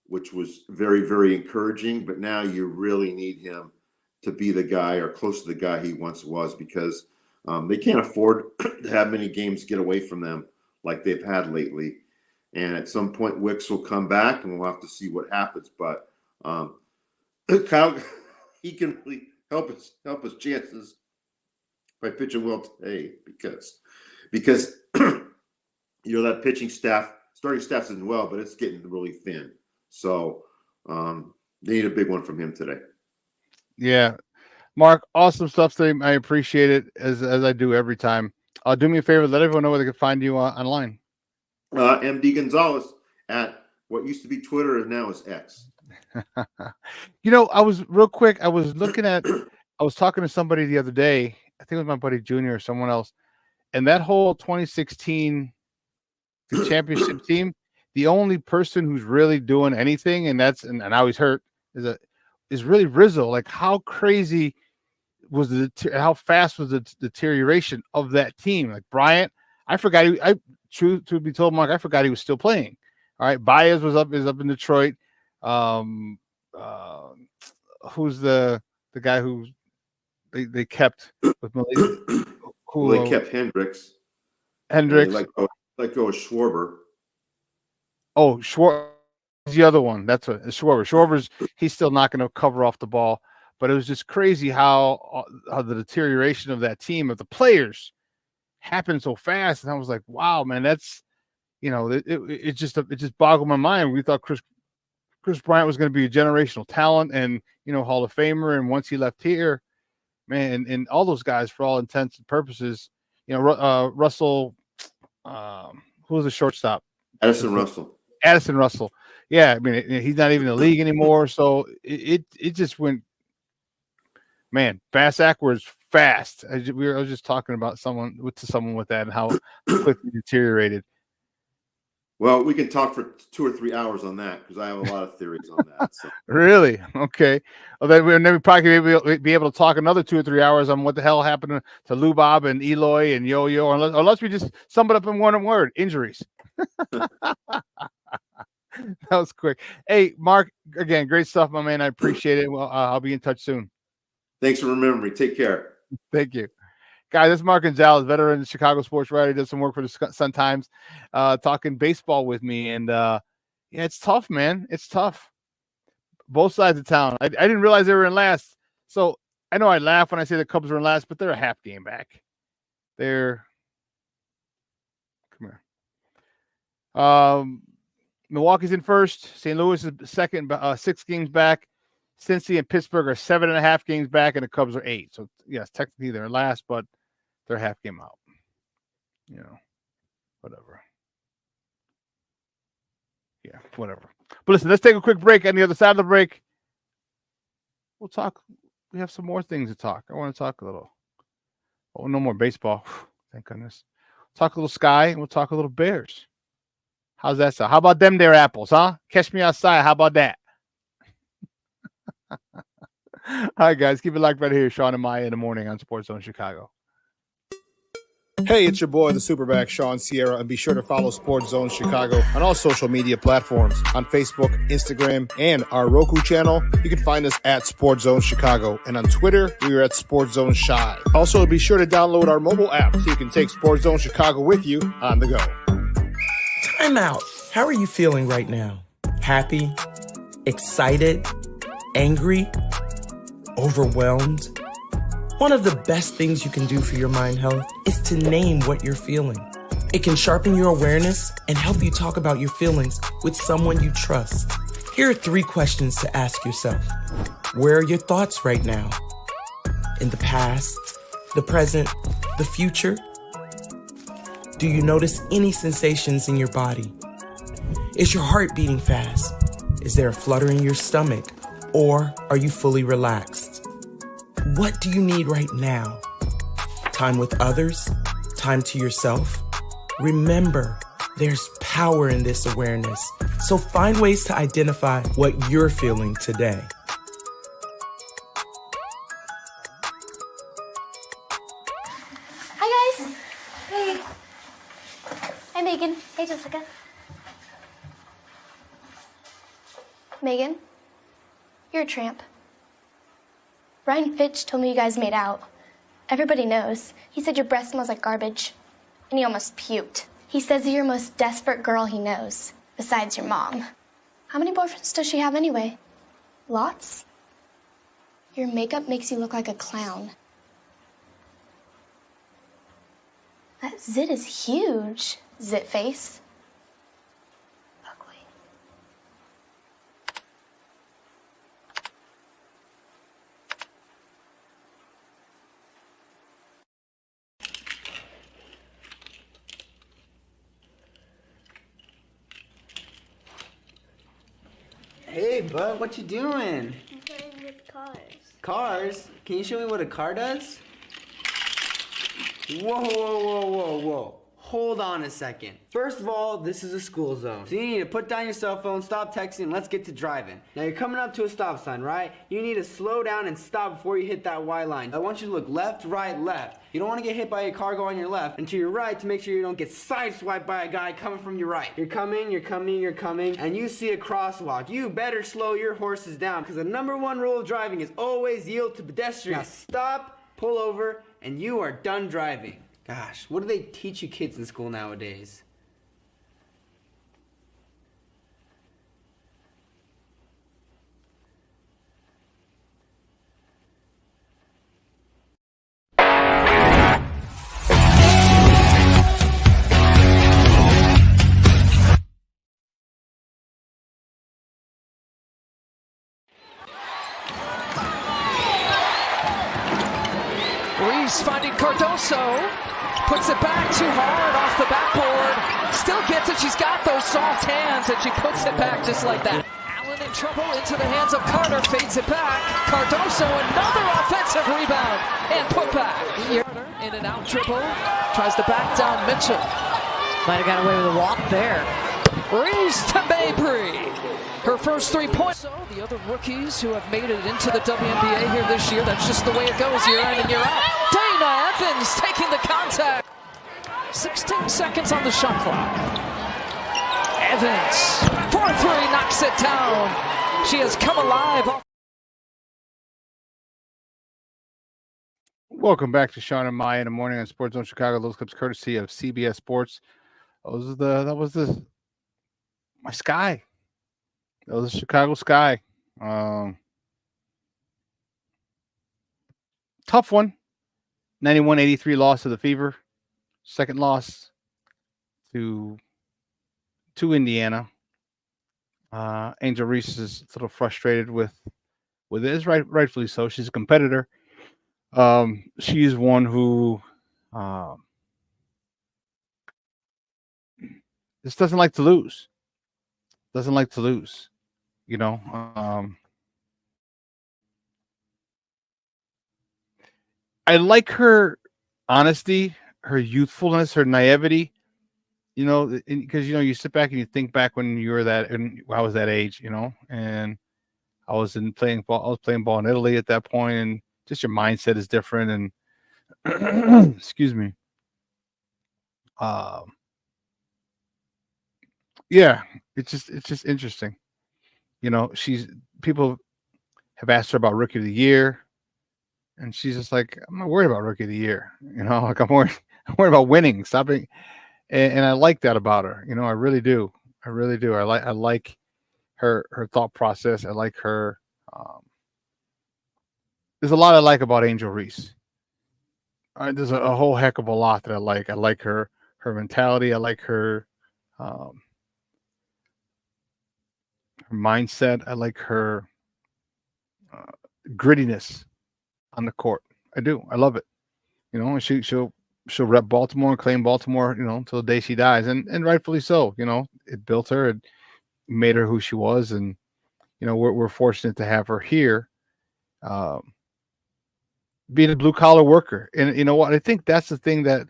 which was very, very encouraging. But now you really need him to be the guy or close to the guy he once was, because they can't afford to have many games get away from them like they've had lately. And at some point, Wicks will come back, and we'll have to see what happens. But Kyle, he can really help his chances by pitching well today, because that pitching staff, starting staff's doing well, but it's getting really thin. So they need a big one from him today. Yeah, Mark, awesome stuff today. I appreciate it as I do every time. Do me a favor, let everyone know where they can find you online. MD Gonzalez at what used to be Twitter and now is X. I was talking to somebody the other day. I think it was my buddy Junior or someone else. And that whole 2016 championship team, the only person who's really doing anything, and now he's hurt, is really Rizzo. Like, how crazy was how fast was the deterioration of that team? Like Bryant, I forgot. Truth to be told, Mark, I forgot he was still playing. All right, Baez is up in Detroit. Who's the guy who they kept with Malaysia? They kept Hendricks. Let go of Schwarber. Oh, Schwarber, the other one. That's what Schwarber. Schwarber's he's still not going to cover off the ball, but it was just crazy how the deterioration of that team, of the players, happened so fast. And I was like, wow, man, that's it just boggled my mind. We thought Chris Bryant was going to be a generational talent and Hall of Famer, and once he left here, man, and all those guys, for all intents and purposes, Russell, who was the shortstop? Addison Russell. Yeah, I mean, he's not even in the league anymore. So it just went, man, backwards fast. I was just talking about someone with that and how quickly deteriorated. Well, we can talk for 2 or 3 hours on that because I have a lot of theories on that. So. Really? Okay. Well, then we probably be able to talk another 2 or 3 hours on what the hell happened to Lou Bob and Eloy and Yo-Yo, unless we just sum it up in one word: injuries. That was quick. Hey, Mark, again, great stuff, my man. I appreciate it. Well, I'll be in touch soon. Thanks for remembering me. Take care. Thank you. Guys, this is Mark Gonzalez, veteran Chicago sports writer. He does some work for the Sun-Times, talking baseball with me. And, it's tough, man. It's tough. Both sides of town. I didn't realize they were in last. So I know I laugh when I say the Cubs were in last, but they're a half game back. Come here. Milwaukee's in first. St. Louis is second, 6 games back. Cincy and Pittsburgh are 7.5 games back, and the Cubs are 8. So, yes, technically they're in last, but they're half game out. Whatever. Yeah, whatever. But listen, let's take a quick break. On the other side of the break, we'll talk. We have some more things to talk. I want to talk a little. Oh, no more baseball. Thank goodness. Talk a little Sky, and we'll talk a little Bears. How's that sound? How about them there apples, huh? Catch me outside. How about that? All right, guys. Keep it locked right here. Shawn and Maya in the morning on Sports Zone Chicago. Hey, it's your boy, the SuperBack, Shawn Sierra, and be sure to follow Sports Zone Chicago on all social media platforms, on Facebook, Instagram, and our Roku channel. You can find us at Sports Zone Chicago, and on Twitter, we are at Sports Zone Shy. Also, be sure to download our mobile app so you can take Sports Zone Chicago with you on the go. Time out. How are you feeling right now? Happy? Excited? angry, overwhelmed? One of the best things you can do for your mind health is to name what you're feeling. It can sharpen your awareness and help you talk about your feelings with someone you trust. Here are 3 questions to ask yourself. Where are your thoughts right now? In the past, the present, the future? Do you notice any sensations in your body? Is your heart beating fast? Is there a flutter in your stomach? Or are you fully relaxed? What do you need right now? Time with others? Time to yourself? Remember, there's power in this awareness, so find ways to identify what you're feeling today. Hi, guys. Hey. Hi, Megan. Hey, Jessica. Megan, you're a tramp. Brian Fitch told me you guys made out. Everybody knows. He said your breath smells like garbage. And he almost puked. He says you're the most desperate girl he knows, besides your mom. How many boyfriends does she have anyway? Lots? Your makeup makes you look like a clown. That zit is huge, zit face. Ugly. Hey, bud, what you doing? I'm playing with cars. Cars? Can you show me what a car does? Whoa, whoa, whoa, whoa, whoa. Hold on a second. First of all, this is a school zone. So you need to put down your cell phone, stop texting, and let's get to driving. Now you're coming up to a stop sign, right? You need to slow down and stop before you hit that Y line. I want you to look left, right, left. You don't want to get hit by a car going on your left, and to your right to make sure you don't get sideswiped by a guy coming from your right. You're coming, and you see a crosswalk. You better slow your horses down, because the #1 rule of driving is always yield to pedestrians. Now stop, pull over, and you are done driving. Gosh, what do they teach you kids in school nowadays? Reese finding Cardoso. Puts it back too hard off the backboard. Still gets it. She's got those soft hands, and she puts it back just like that. Allen in trouble into the hands of Carter. Fades it back. Cardoso, another offensive rebound and put back. In and out dribble. Tries to back down Mitchell. Might have got away with a walk there. Reese to Mabry. Her first 3 points. So the other rookies who have made it into the WNBA here this year, that's just the way it goes year in and year out. Dana Evans taking the contact. 16 seconds on the shot clock. Evans, 4-3, knocks it down. She has come alive. Welcome back to Shawn and Maya in the morning on Sports Zone Chicago. Those clips courtesy of CBS Sports. That was my sky. That was the Chicago sky. Tough one. 91-83 loss to the Fever. Second loss to Indiana. Angel Reese is a little frustrated with it. Rightfully so. She's a competitor. She's one who just doesn't like to lose. You know, I like her honesty, her youthfulness, her naivety, you know, because, you know, you sit back and you think back when you were and I was that age, you know, and I was playing ball in Italy at that point, and just your mindset is different. And excuse me. Yeah, it's just interesting. You know, people have asked her about Rookie of the Year, and she's just like, I'm not worried about Rookie of the Year. You know, like I'm worried about winning, stopping. And I like that about her. You know, I really do. I like her thought process. I like her There's a lot I like about Angel Reese. There's a whole heck of a lot that I like. I like her mentality. I like her mindset. I like her grittiness on the court. I do. I love it. You know, she'll rep Baltimore and claim Baltimore, you know, until the day she dies, and rightfully so. You know, it built her, it made her who she was, and you know, we're fortunate to have her here, being a blue collar worker. And you know what? I think that's the thing that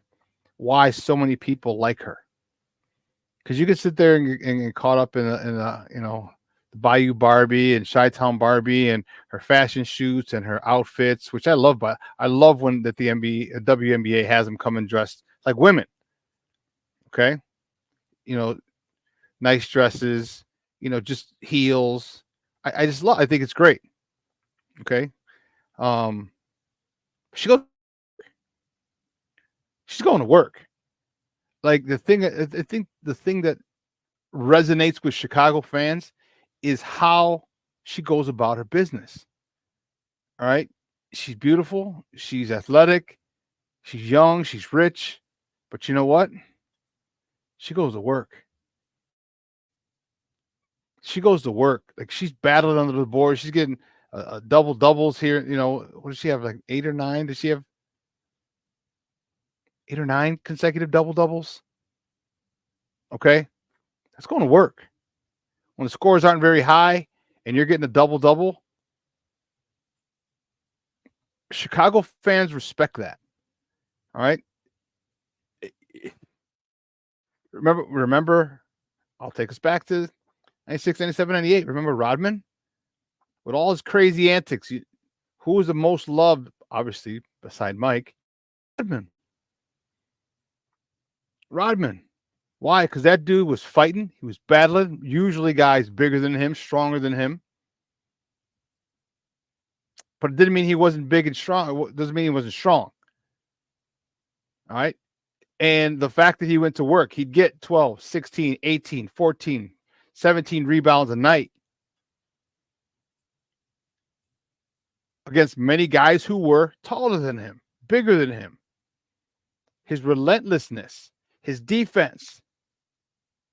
why so many people like her, because you can sit there and get caught up in a you know, the Bayou Barbie and Chi-Town Barbie and her fashion shoots and her outfits, which I love. But I love when that the WNBA has them come and dressed like women. Okay, you know, nice dresses, you know, just heels. I just love. I think it's great. Okay, she's going to work. Like I think the thing that resonates with Chicago fans is how she goes about her business. All right. She's beautiful. She's athletic. She's young. She's rich. But you know what? She goes to work. She goes to work. Like she's battling under the board. She's getting double doubles here. You know, what does she have? Like 8 or 9? Does she have 8 or 9 consecutive double doubles? Okay. That's going to work. When the scores aren't very high and you're getting a double double, Chicago fans respect that. All right. Remember, I'll take us back to 96, 97, 98. Remember Rodman? With all his crazy antics, who was the most loved, obviously, beside Mike? Rodman. Why? Because that dude was fighting. He was battling. Usually guys bigger than him, stronger than him. But it didn't mean he wasn't big and strong. It doesn't mean he wasn't strong. All right. And the fact that he went to work, he'd get 12, 16, 18, 14, 17 rebounds a night against many guys who were taller than him, bigger than him. His relentlessness, his defense,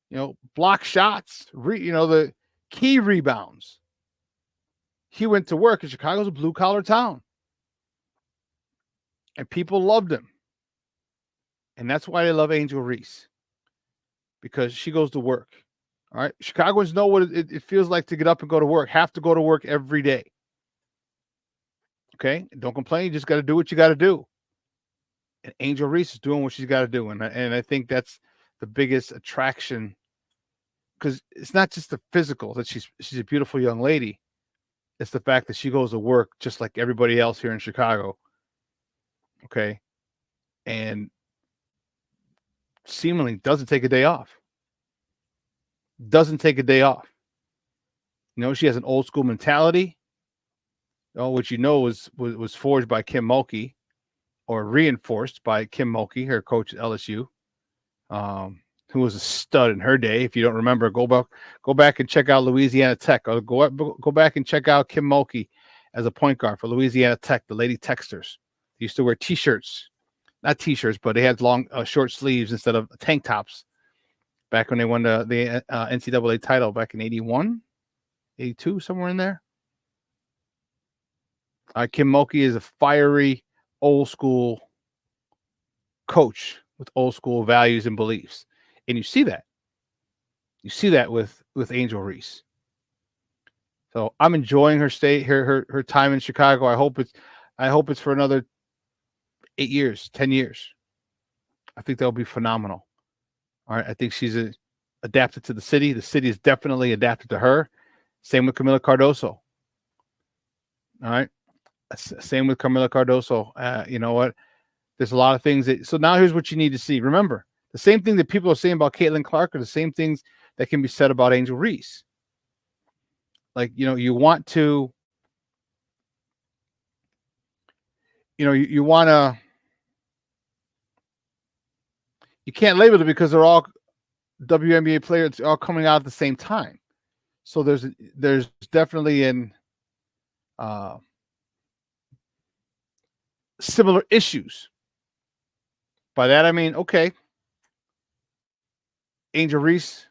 you know, block shots, you know, the key rebounds. He went to work, and Chicago's a blue-collar town. And people loved him. And that's why they love Angel Reese, because she goes to work. All right. Chicagoans know what it feels like to get up and go to work, have to go to work every day. Okay. Don't complain. You just got to do what you got to do. And Angel Reese is doing what she's got to do. And I think that's the biggest attraction, because it's not just the physical that she's a beautiful young lady. It's the fact that she goes to work just like everybody else here in Chicago. Okay. And seemingly doesn't take a day off. Doesn't take a day off. You know, she has an old school mentality, which you know was forged by Kim Mulkey, or reinforced by Kim Mulkey, her coach at LSU, who was a stud in her day. If you don't remember, go back and check out Louisiana Tech, or go back and check out Kim Mulkey as a point guard for Louisiana Tech, the Lady Texters. They used to wear T-shirts. Not T-shirts, but they had long, short sleeves instead of tank tops. Back when they won the NCAA title back in 81, 82, somewhere in there. Kim Mulkey is a fiery, old school coach with old school values and beliefs, and you see that. You see that with Angel Reese. So I'm enjoying her stay, her time in Chicago. I hope it's for another 8 years, 10 years. I think that'll be phenomenal. All right. I think she's adapted to the city. The city is definitely adapted to her. Same with Camila Cardoso. All right. Same with Camila Cardoso. You know what? There's a lot of things so now here's what you need to see. Remember, the same thing that people are saying about Caitlin Clark are the same things that can be said about Angel Reese. Like, you know, you want to, you want to, you can't label it because they're all WNBA players all coming out at the same time. So there's definitely similar issues. By that I mean, okay, Angel Reese,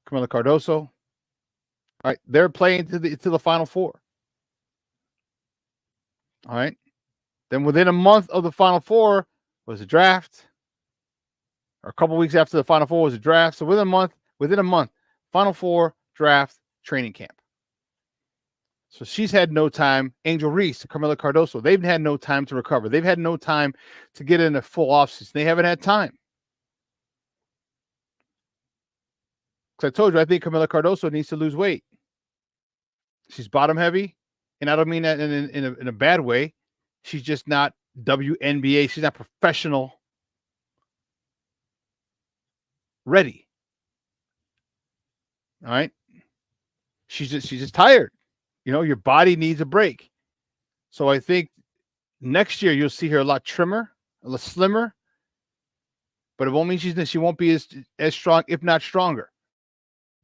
Camila Cardoso, all right, they're playing to the Final Four. All right. Then within a month of the Final Four was a draft, or a couple weeks after the Final Four was a draft. So within a month, Final Four, draft, training camp. So she's had no time. Angel Reese, Camila Cardoso, they've had no time to recover. They've had no time to get in a full offseason. They haven't had time. Because I told you, I think Camila Cardoso needs to lose weight. She's bottom heavy, and I don't mean that in a bad way. She's just not WNBA. She's not professional ready. All right. She's just tired. You know, your body needs a break. So I think next year you'll see her a lot trimmer, a little slimmer, but it won't mean she won't be as strong, if not stronger,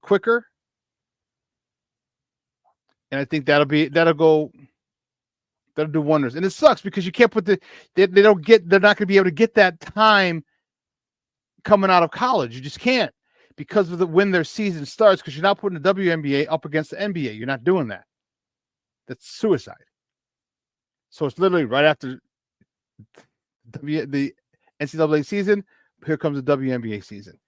quicker. And I think that'll do wonders. And it sucks because you can't put they're not going to be able to get that time coming out of college. You just can't, because of when their season starts, because you're not putting the WNBA up against the NBA. You're not doing that. That's suicide. So it's literally right after the NCAA season, here comes the WNBA season.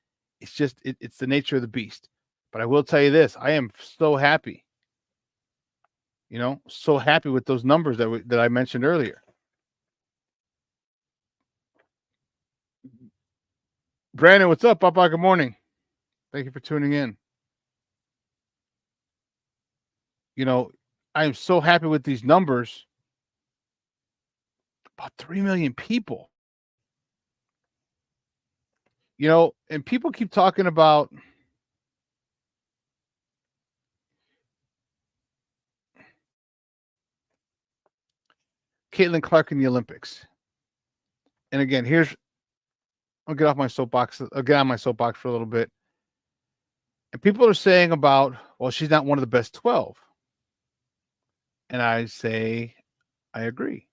It's just it's the nature of the beast. But I will tell you this, I am so happy. You know, so happy with those numbers that I mentioned earlier. Brandon, what's up, Papa? Good morning. Thank you for tuning in. You know, I am so happy with these numbers. About 3 million people. You know, and people keep talking about Caitlin Clark in the Olympics. And again, I'll get off my soapbox. I'll get on my soapbox for a little bit. And people are saying about, well, she's not one of the best 12. And I say, I agree.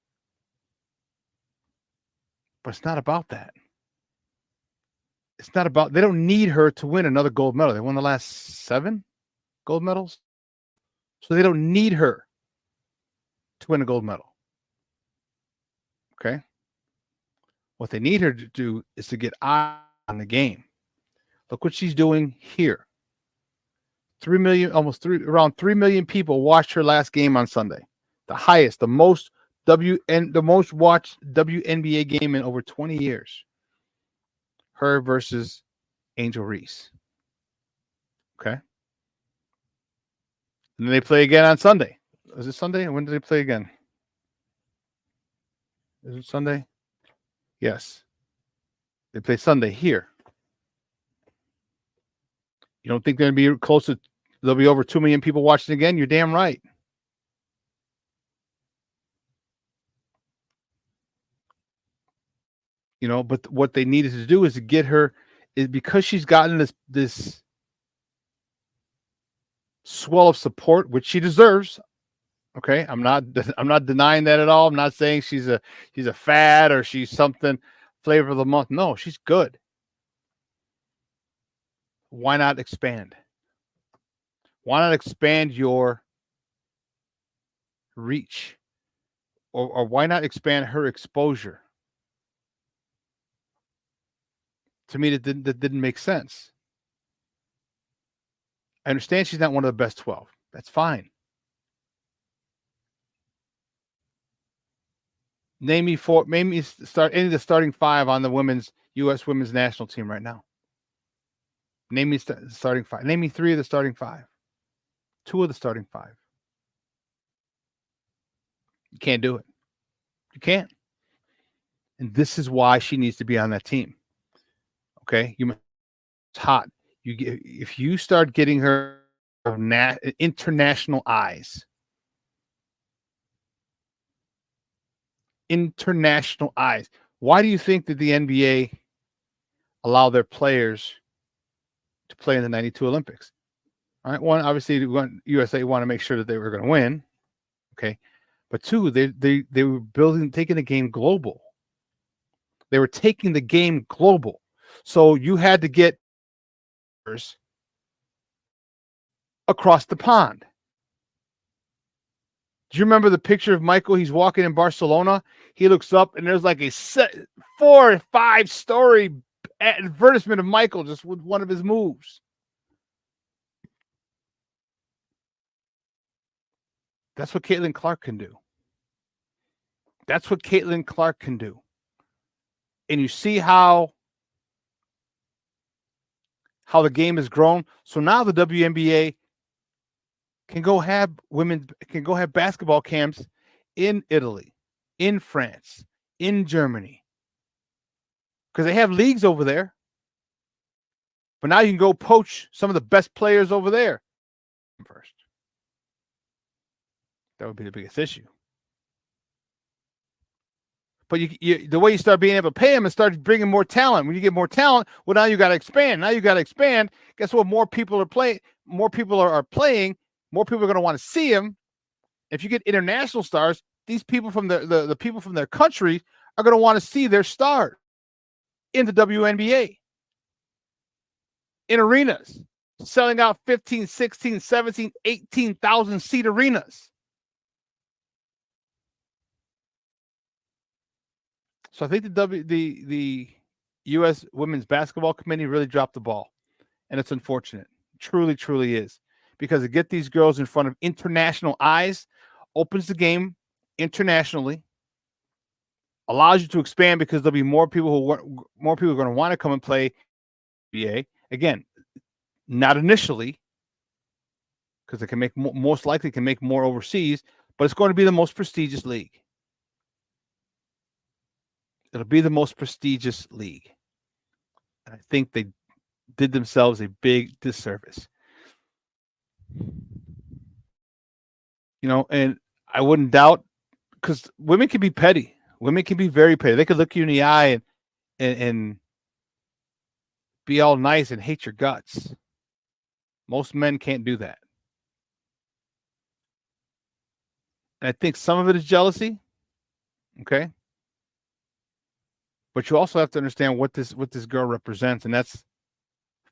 But it's not about that. It's not about, they don't need her to win another gold medal. They won the last 7 gold medals. So they don't need her to win a gold medal. Okay. What they need her to do is to get on the game. Look what she's doing here. 3 million, around 3 million people watched her last game on Sunday. The highest, the most watched WNBA game in over 20 years. Her versus Angel Reese. Okay. And then they play again on Sunday. Is it Sunday? When do they play again? Is it Sunday? Yes. They play Sunday here. You don't think they're going to be close to, there'll be over 2 million people watching again? You're damn right. You know, but what they needed to do is to get her, is because she's gotten this swell of support, which she deserves. Okay, I'm not denying that at all. I'm not saying she's a fad or she's something flavor of the month. No, she's good. Why not expand? Why not expand your reach? Or why not expand her exposure? To me, that didn't make sense. I understand she's not one of the best 12. That's fine. Name me any of the starting 5 on the U.S. women's national team right now. Name me the starting 5. Name me 3 of the starting 5. 2 of the starting 5. You can't do it. You can't. And this is why she needs to be on that team. Okay, it's hot. If you start getting her international eyes. International eyes. Why do you think that the NBA allow their players to play in the 92 Olympics? All right. One, obviously, USA want to make sure that they were going to win. Okay. But two, they were taking the game global. They were taking the game global. So you had to get across the pond. Do you remember the picture of Michael? He's walking in Barcelona. He looks up and there's like a 4 or 5 story advertisement of Michael just with one of his moves. That's what Caitlin Clark can do. That's what Caitlin Clark can do. And you see how the game has grown. So now the WNBA can go have basketball camps in Italy, in France, in Germany. Because they have leagues over there. But now you can go poach some of the best players over there first. That would be the biggest issue. But the way you start being able to pay them and start bringing more talent. When you get more talent, well, now you got to expand. Now you got to expand. Guess what? More people are playing. More people are playing. More people are going to want to see them. If you get international stars, these people from the people from their country are going to want to see their star in the WNBA. In arenas, selling out 15, 16, 17, 18,000 seat arenas. So I think the U.S. Women's Basketball Committee really dropped the ball, and it's unfortunate. Truly, truly is, because to get these girls in front of international eyes opens the game internationally, allows you to expand because there'll be more people are going to want to come and play NBA. Again, not initially, because they can make most likely can make more overseas, but it's going to be the most prestigious league. It'll be the most prestigious league. And I think they did themselves a big disservice. And I wouldn't doubt, because women can be petty. Women can be very petty. They could look you in the eye and be all nice and hate your guts. Most men can't do that. And I think some of it is jealousy. Okay. But you also have to understand what this girl represents, and that's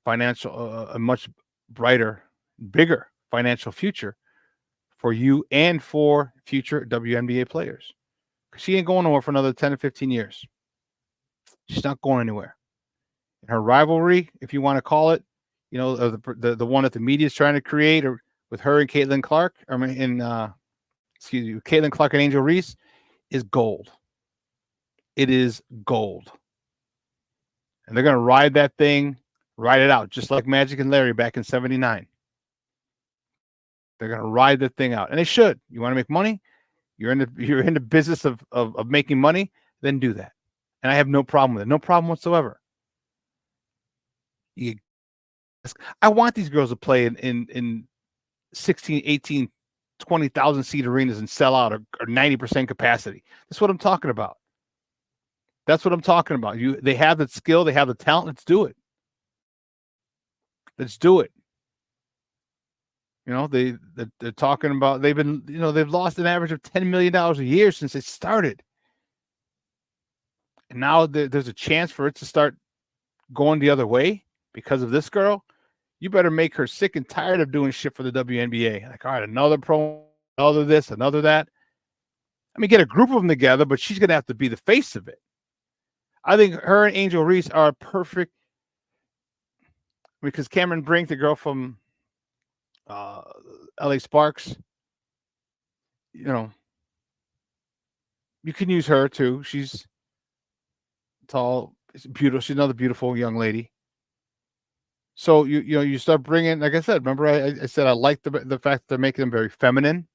financial, a much brighter, bigger financial future for you and for future WNBA players. Because she ain't going nowhere for another 10 or 15 years. She's not going anywhere. And her rivalry, if you want to call it, the one that the media is trying to create, or with her and Caitlin Clark, Caitlin Clark and Angel Reese, is gold. It is gold. And they're going to ride that thing, ride it out, just like Magic and Larry back in 79. They're going to ride that thing out. And they should. You want to make money? You're in the business of making money, then do that. And I have no problem with it. No problem whatsoever. I want these girls to play in 16, 18, 20,000 seat arenas and sell out or 90% capacity. That's what I'm talking about. That's what I'm talking about. They have the skill, they have the talent. Let's do it. Let's do it. They're talking about they've lost an average of $10 million a year since it started. And now there's a chance for it to start going the other way because of this girl. You better make her sick and tired of doing shit for the WNBA. Like, all right, another pro, another this, another that. I mean, get a group of them together, but she's going to have to be the face of it. I think her and Angel Reese are perfect, because Cameron Brink, the girl from LA Sparks, you can use her too. She's tall, beautiful. She's another beautiful young lady. So you start bringing, like I said, remember I said I like the fact that they're making them very feminine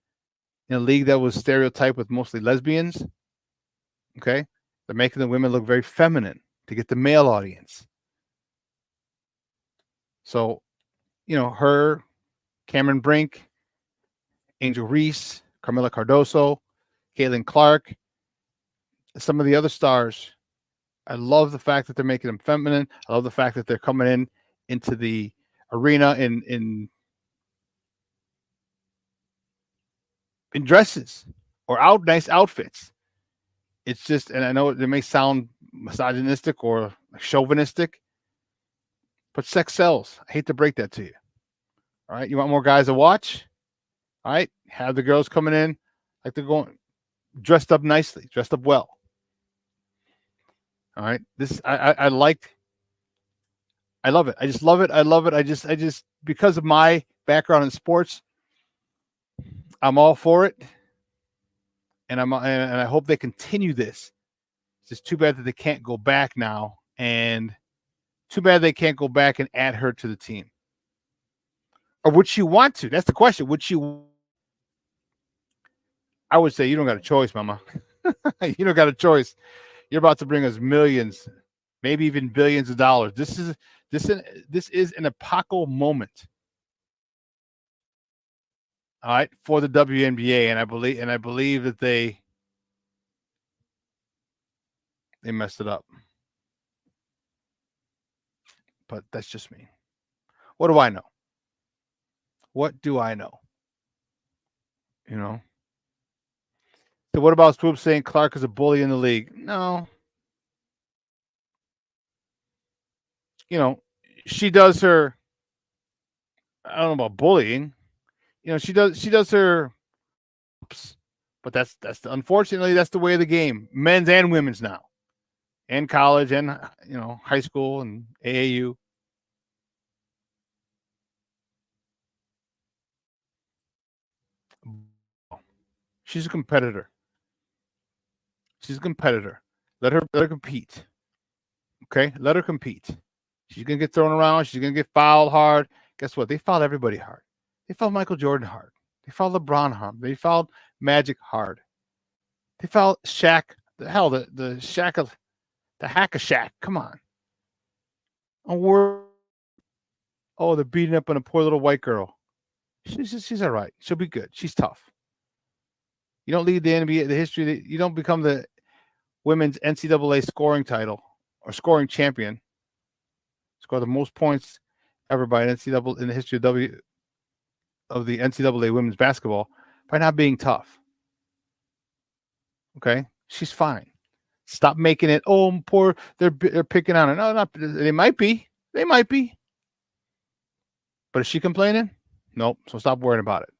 in a league that was stereotyped with mostly lesbians. Okay, they're making the women look very feminine to get the male audience. So, her, Cameron Brink, Angel Reese, Carmela Cardoso, Caitlin Clark, some of the other stars. I love the fact that they're making them feminine. I love the fact that they're coming into the arena in dresses. or nice outfits. It's just, and I know it may sound misogynistic or chauvinistic, but sex sells. I hate to break that to you. All right, you want more guys to watch? All right, have the girls coming in like they're going dressed up nicely, dressed up well. All right, this I love it. I just love it. I love it. I just because of my background in sports, I'm all for it, and I hope they continue this. It's just too bad that they can't go back now, and too bad they can't go back and add her to the team. Or would she want to? That's the question. Would she? I would say you don't got a choice, Mama. You don't got a choice. You're about to bring us millions, maybe even billions of dollars. This is an epochal moment. All right, for the WNBA, and I believe that they messed it up. But that's just me. What do I know? What do I know? You know? So what about Swoop saying Clark is a bully in the league? No. You know, she does her, I don't know about bullying. You know, she does her, but that's unfortunately that's the way of the game. Men's and women's now. And college and, you know, high school and AAU. She's a competitor. She's a competitor. Let her compete. Okay? Let her compete. She's going to get thrown around. She's going to get fouled hard. Guess what? They fouled everybody hard. They fouled Michael Jordan hard. They fouled LeBron hard. They fouled Magic hard. They fouled Shaq. The Shaq of the Hack-a-Shaq. Come on. Oh, they're beating up on a poor little white girl. She's all right. She'll be good. She's tough. You don't lead the NBA, the history. You don't become the women's NCAA scoring title or scoring champion. Score the most points ever by an NCAA in the history of the NCAA women's basketball by not being tough. Okay, she's fine. Stop making it. Oh, poor. They're picking on her. No, not. They might be. They might be. But is she complaining? Nope. So stop worrying about it.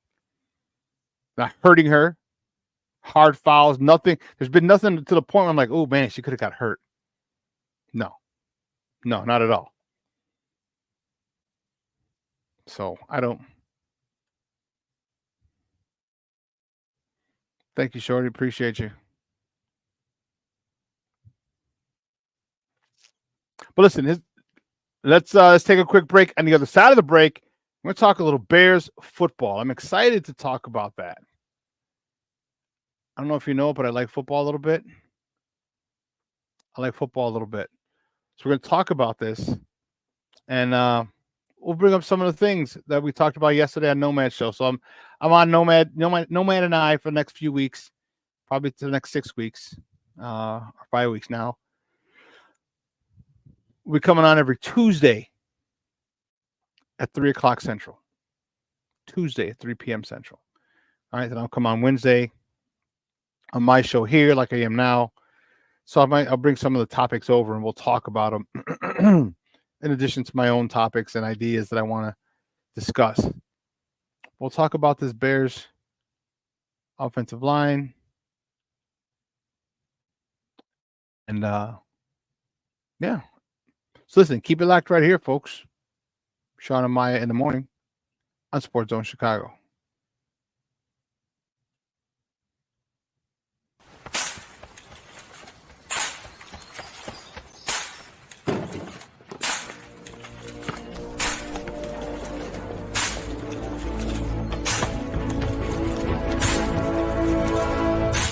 Not hurting her. Hard fouls. Nothing. There's been nothing to the point where I'm like, oh man, she could have got hurt. No, not at all. So I don't. Thank you, Shorty. Appreciate you. But listen, let's take a quick break. On the other side of the break, we're going to talk a little Bears football. I'm excited to talk about that. I don't know if you know, but I like football a little bit. So we're going to talk about this, and we'll bring up some of the things that we talked about yesterday on Nomad Show. So I'm on Nomad and I for the next few weeks, probably to the next 6 weeks, or 5 weeks now. We're coming on every Tuesday at 3 o'clock Central. Tuesday at 3 p.m. Central. All right, then I'll come on Wednesday on my show here like I am now. So I'll bring some of the topics over and we'll talk about them in addition to my own topics and ideas that I want to discuss. We'll talk about this Bears offensive line. And, yeah. So listen, keep it locked right here, folks. Shawn and Maya in the morning on Sports Zone Chicago.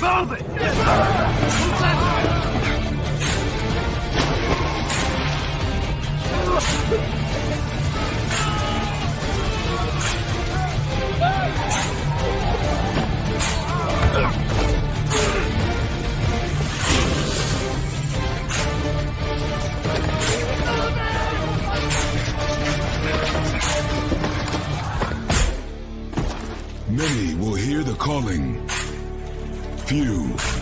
Move it! Many will hear the calling.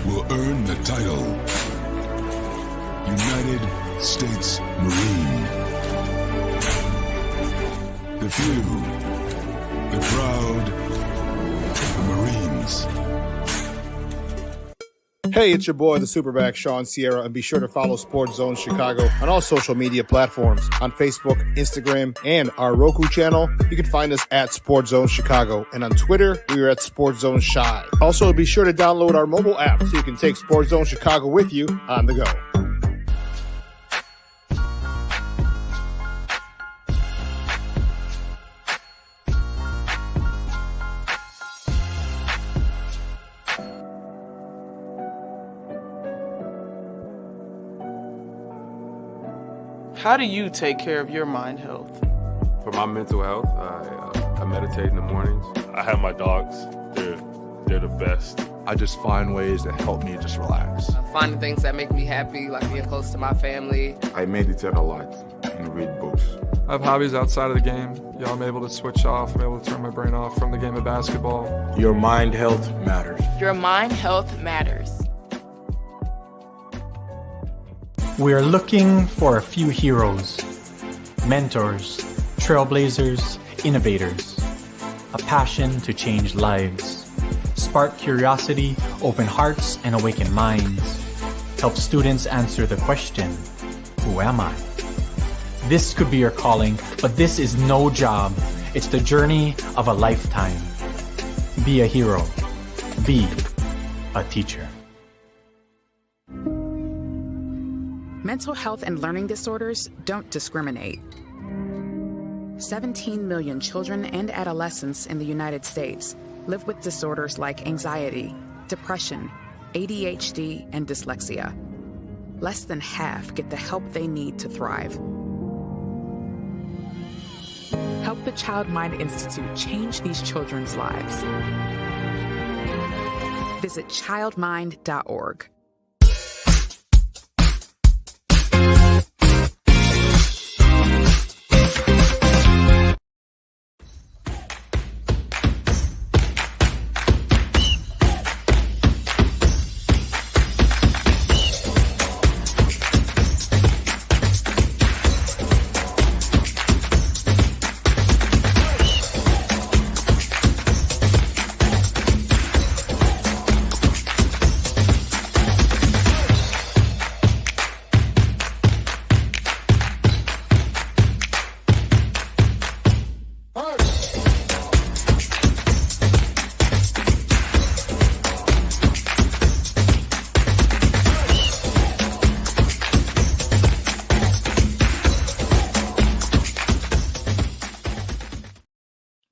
will earn the title United States Marine. The few, the proud, the Marines. Hey, it's your boy, the SuperBack, Shawn, and be sure to follow Sports Zone Chicago on all social media platforms. On Facebook, Instagram, and our Roku channel, you can find us at Sports Zone Chicago. And on Twitter, we are at Sports Zone Shy. Also, be sure to download our mobile app so you can take Sports Zone Chicago with you on the go. How do you take care of your mind health? For my mental health, I meditate in the mornings. I have my dogs. They're the best. I just find ways that help me just relax. Finding things that make me happy, like being close to my family. I meditate a lot and read books. I have hobbies outside of the game. I'm able to switch off. I'm able to turn my brain off from the game of basketball. Your mind health matters. Your mind health matters. We are looking for a few heroes, mentors, trailblazers, innovators, a passion to change lives, spark curiosity, open hearts, and awaken minds, help students answer the question, who am I? This could be your calling, but this is no job. It's the journey of a lifetime. Be a hero. Be a teacher. Mental health and learning disorders don't discriminate. 17 million children and adolescents in the United States live with disorders like anxiety, depression, ADHD, and dyslexia. Less than half get the help they need to thrive. Help the Child Mind Institute change these children's lives. Visit childmind.org.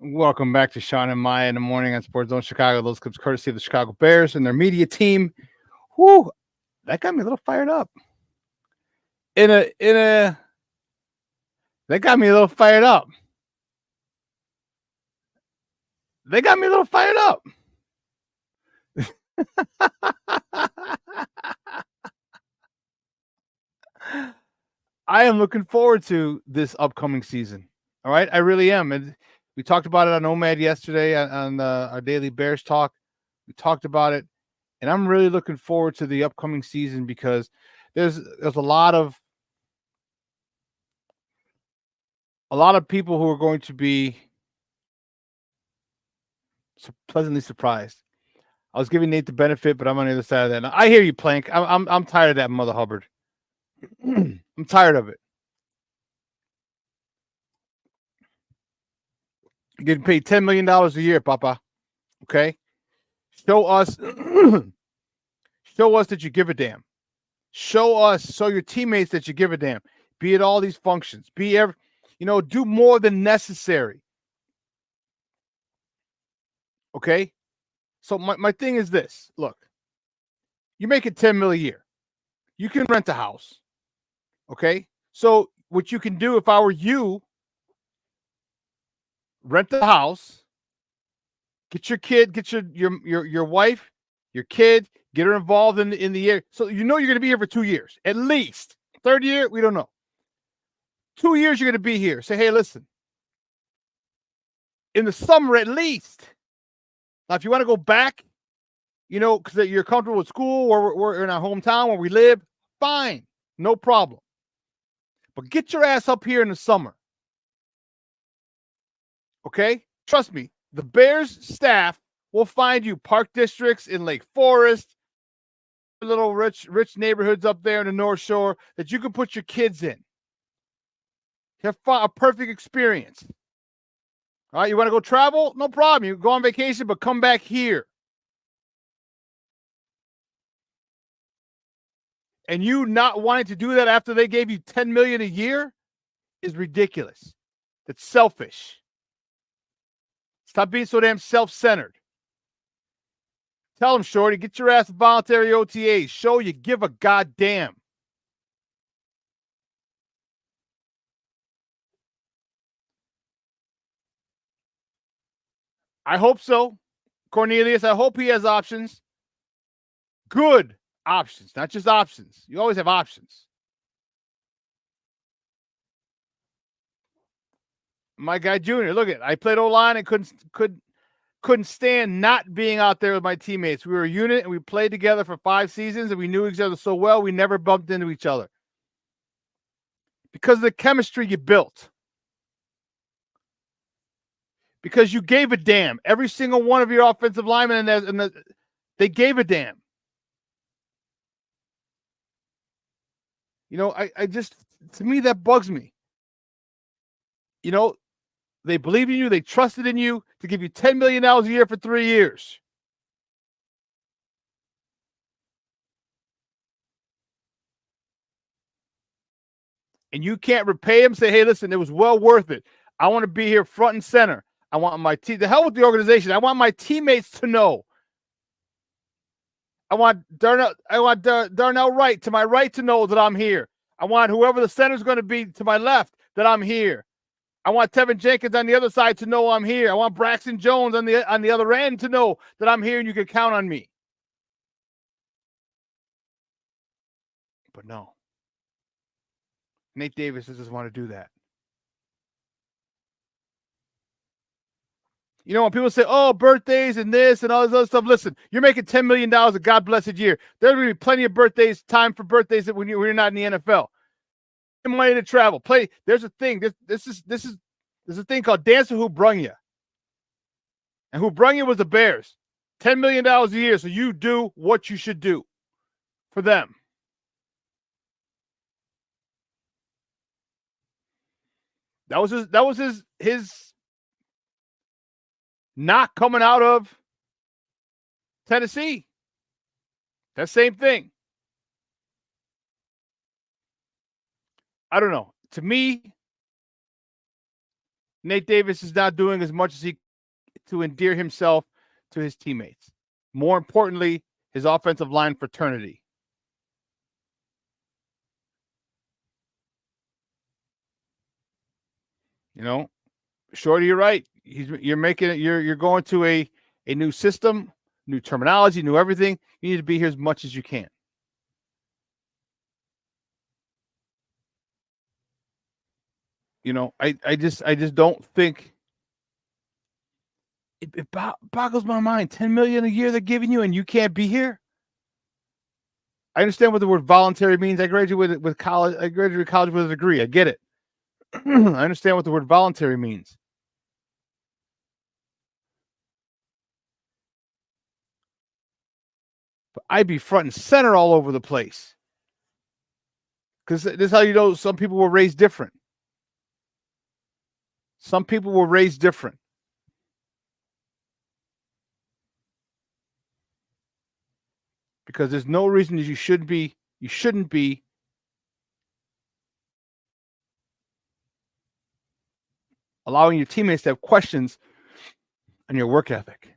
Welcome back to Shawn and Maya in the morning on Sports Zone Chicago. Those clips courtesy of the Chicago Bears and their media team. Whoo, that got me a little fired up. That got me a little fired up. They got me a little fired up. I am looking forward to this upcoming season. All right, I really am. And we talked about it on OMAD yesterday on our daily Bears talk. We talked about it, and I'm really looking forward to the upcoming season because there's a lot of people who are going to be pleasantly surprised. I was giving Nate the benefit, but I'm on the other side of that. Now, I hear you, Plank. I'm tired of that, Mother Hubbard. I'm tired of it. You're getting paid $10 million a year, Papa. Okay? Show us that you give a damn. Show your teammates that you give a damn. Be at all these functions. Do more than necessary. Okay? So my thing is this. Look, you make it $10 million a year. You can rent a house. Okay? So what you can do if I were you, rent the house, get your kid, get your wife, your kid, get her involved in the year. So you're going to be here for 2 years, at least. Third year, we don't know. 2 years you're going to be here. Say, hey, listen, in the summer at least. Now, if you want to go back you know, because you're comfortable with school or we're in our hometown where we live, fine, no problem. But get your ass up here in the summer. Okay? Trust me, the Bears staff will find you park districts in Lake Forest, little rich neighborhoods up there in the North Shore that you can put your kids in. Have a perfect experience. All right, you want to go travel? No problem. You can go on vacation, but come back here. And you not wanting to do that after they gave you $10 million a year is ridiculous. That's selfish. Stop being so damn self-centered. Tell them, Shorty, get your ass voluntary OTAs. Show you give a goddamn. I hope so. Cornelius, I hope he has options. Good options, not just options. You always have options. My guy Junior, look at, I played O-line and couldn't stand not being out there with my teammates. We were a unit and we played together for 5 seasons and we knew each other so well we never bumped into each other. Because of the chemistry you built. Because you gave a damn. Every single one of your offensive linemen they gave a damn. You know, I just, to me, that bugs me. You know, they believed in you. They trusted in you to give you $10 million a year for 3 years. And you can't repay them. Say, hey, listen, it was well worth it. I want to be here front and center. I want my team. The hell with the organization. I want my teammates to know. I want Darnell Wright to my right to know that I'm here. I want whoever the center is going to be to my left that I'm here. I want Tevin Jenkins on the other side to know I'm here. I want Braxton Jones on the other end to know that I'm here and you can count on me. But no. Nate Davis doesn't want to do that. You know, when people say, oh, birthdays and this and all this other stuff, listen, you're making $10 million a God blessed year. There's going to be plenty of time for birthdays that when you're not in the NFL. Money to travel. Play. There's a thing. There's a thing called Dance with Who Brung You. And Who Brung You was the Bears. $10 million a year, so you do what you should do for them. That was his knock coming out of Tennessee. That same thing. I don't know. To me, Nate Davis is not doing as much as he to endear himself to his teammates. More importantly, his offensive line fraternity. You know, Shorty, you're right. You're making it. You're going to a new system, new terminology, new everything. You need to be here as much as you can. You know, I just don't think it boggles my mind. $10 million a year they're giving you, and you can't be here. I understand what the word voluntary means. I graduated with college. I graduated college with a degree. I get it. I understand what the word voluntary means. But I'd be front and center all over the place. Because this is how you know some people were raised different. Some people were raised different. Because there's no reason that you shouldn't be allowing your teammates to have questions on your work ethic.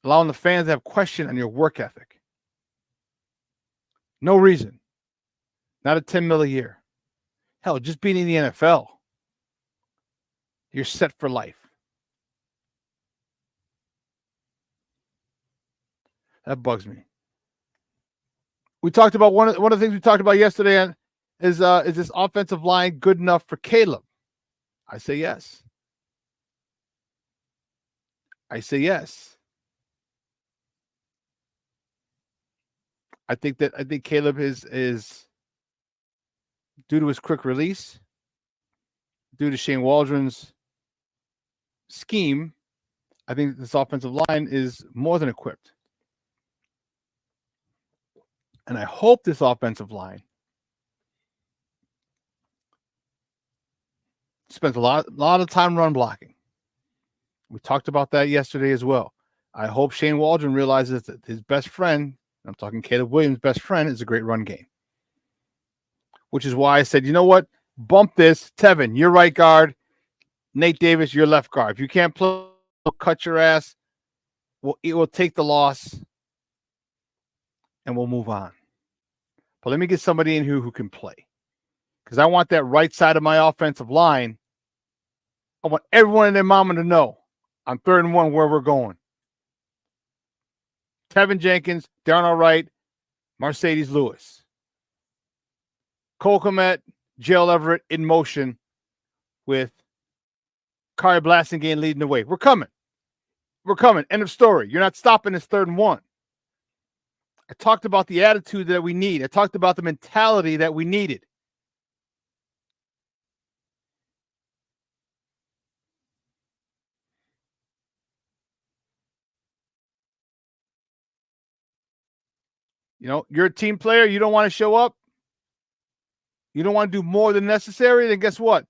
Allowing the fans to have questions on your work ethic. No reason. Not a $10 million a year. Hell, just being in the NFL, you're set for life. That bugs me. We talked about one of the things we talked about yesterday is this offensive line good enough for Caleb? I say yes. I say yes. I think Caleb is due to his quick release, due to Shane Waldron's scheme. I think this offensive line is more than equipped. And I hope this offensive line spends a lot of time run blocking. We talked about that yesterday as well. I hope Shane Waldron realizes that his best friend, I'm talking Caleb Williams' best friend, is a great run game. Which is why I said, you know what? Bump this. Tevin, you're right guard. Nate Davis, you're left guard. If you can't play, we'll cut your ass. We'll take the loss and we'll move on. But let me get somebody in who can play. Because I want that right side of my offensive line. I want everyone and their mama to know on 3rd and 1 where we're going. Tevin Jenkins, Darnell Wright, Mercedes Lewis. Cole Kmet, Gerald Everett in motion with Kari Blasingame leading the way. We're coming. We're coming. End of story. You're not stopping this 3rd and 1. I talked about the attitude that we need. I talked about the mentality that we needed. You know, you're a team player. You don't want to show up. You don't want to do more than necessary. Then guess what?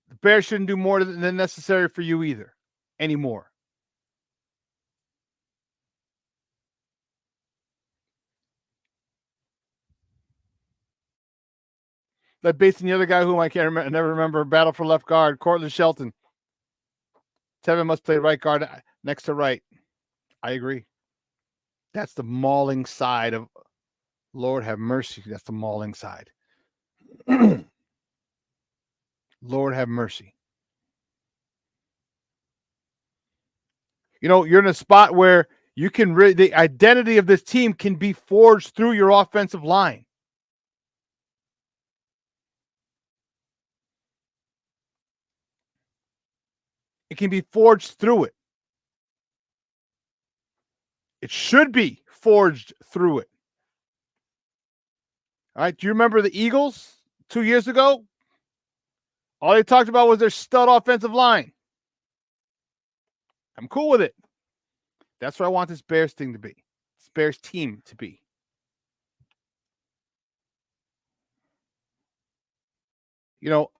The Bears shouldn't do more than necessary for you either anymore. That based on the other guy whom I can't remember, I never remember, battle for left guard, Cortland Shelton. Tevin must play right guard next to right. I agree. That's the mauling side of Lord have mercy. That's the mauling side. Lord have mercy. You know, you're in a spot where you can the identity of this team can be forged through your offensive line. It can be forged through it. It should be forged through it. All right. Do you remember the Eagles 2 years ago? All they talked about was their stud offensive line. I'm cool with it. That's what I want this Bears thing to be. This Bears team to be. You know,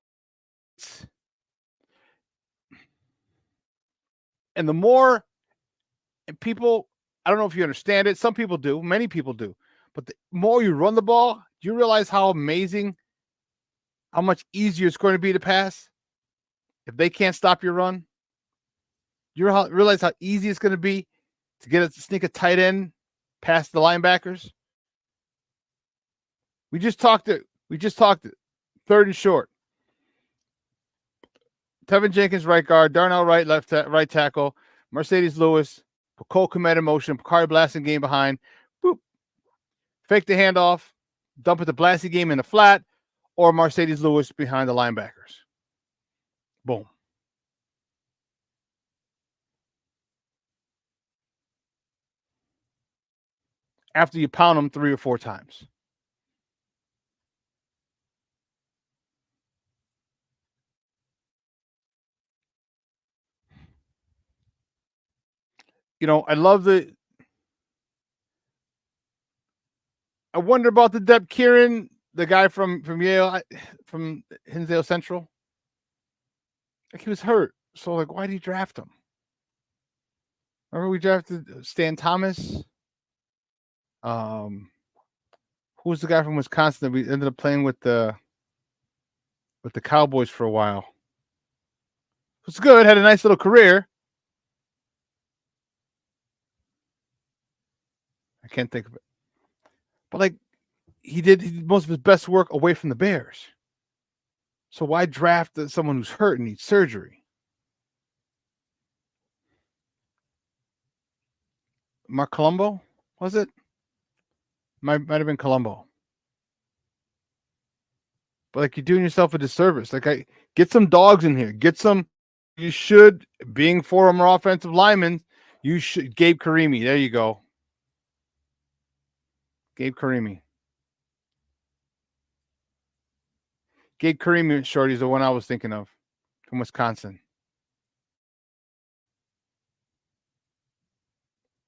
and the more people, I don't know if you understand it. Some people do. Many people do. But the more you run the ball, do you realize how amazing, how much easier it's going to be to pass if they can't stop your run? You realize how easy it's going to be to sneak a tight end past the linebackers? We just talked it. 3rd and short. Tevin Jenkins, right guard. Darnell Wright, right tackle. Mercedes Lewis. Cole Kmet in motion. Kari Blasingame behind. Boop. Fake the handoff. Dump it to Blasingame in the flat. Or Mercedes Lewis behind the linebackers. Boom. After you pound them 3 or 4 times. You know, I wonder about the depth. Kieran, the guy from Yale, from Hinsdale Central. Like, he was hurt. So, like, why did you draft him? Remember we drafted Stan Thomas? Who was the guy from Wisconsin that we ended up playing with the Cowboys for a while? It was good. Had a nice little career. I can't think of it. But, like, he did most of his best work away from the Bears. So why draft someone who's hurt and needs surgery? Mark Colombo, was it? Might have been Colombo. But, like, you're doing yourself a disservice. Like, get some dogs in here. You should, being former offensive linemen, you should. Gabe Karimi, there you go. Gabe Karimi. Gabe Karimi, Shorty, is the one I was thinking of from Wisconsin.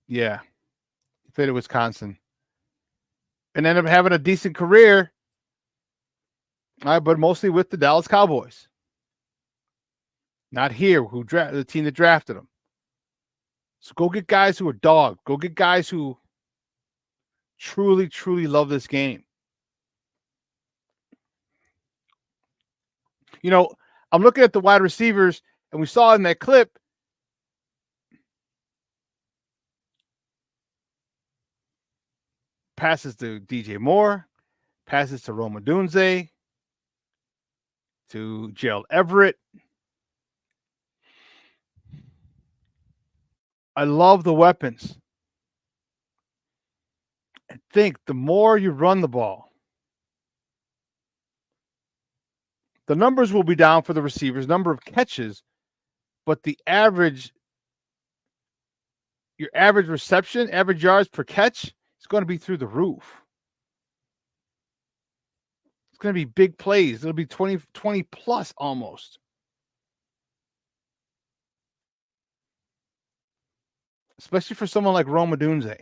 Yeah. He played at Wisconsin. And ended up having a decent career. All right, but mostly with the Dallas Cowboys. Not here, the team that drafted him. So go get guys who are dogged. Go get guys who truly, truly love this game. You know, I'm looking at the wide receivers, and we saw in that clip, passes to DJ Moore, passes to Rome Odunze, to Gerald Everett. I love the weapons. I think the more you run the ball, the numbers will be down for the receivers, number of catches, but the your average reception, average yards per catch is going to be through the roof. It's going to be big plays. It'll be 20 plus almost. Especially for someone like Rome Odunze,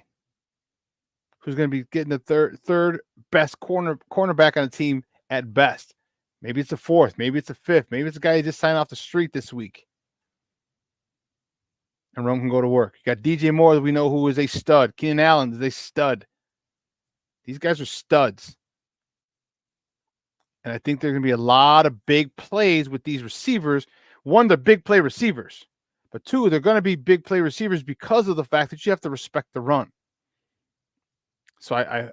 who's going to be getting the third best cornerback on the team at best. Maybe it's a fourth. Maybe it's a fifth. Maybe it's a guy who just signed off the street this week. And Rome can go to work. You got DJ Moore that we know who is a stud. Keenan Allen is a stud. These guys are studs. And I think there's going to be a lot of big plays with these receivers. One, they're big play receivers. But two, they're going to be big play receivers because of the fact that you have to respect the run. So I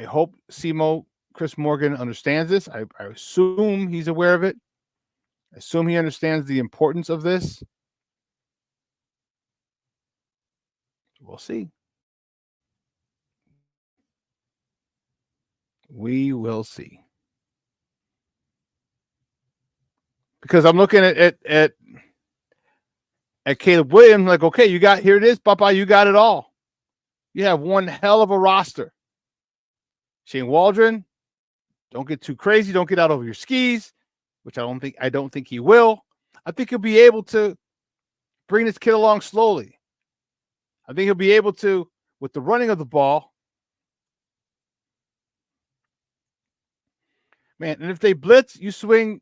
hope Chris Morgan understands this. I assume he's aware of it. I assume he understands the importance of this. We'll see. We will see. Because I'm looking at Caleb Williams, like, okay, here it is, Papa, you got it all. You have one hell of a roster. Shane Waldron, don't get too crazy, don't get out over your skis, which I don't think he will. I think he'll be able to bring this kid along slowly. I think he'll be able to, with the running of the ball. Man, and if they blitz, you swing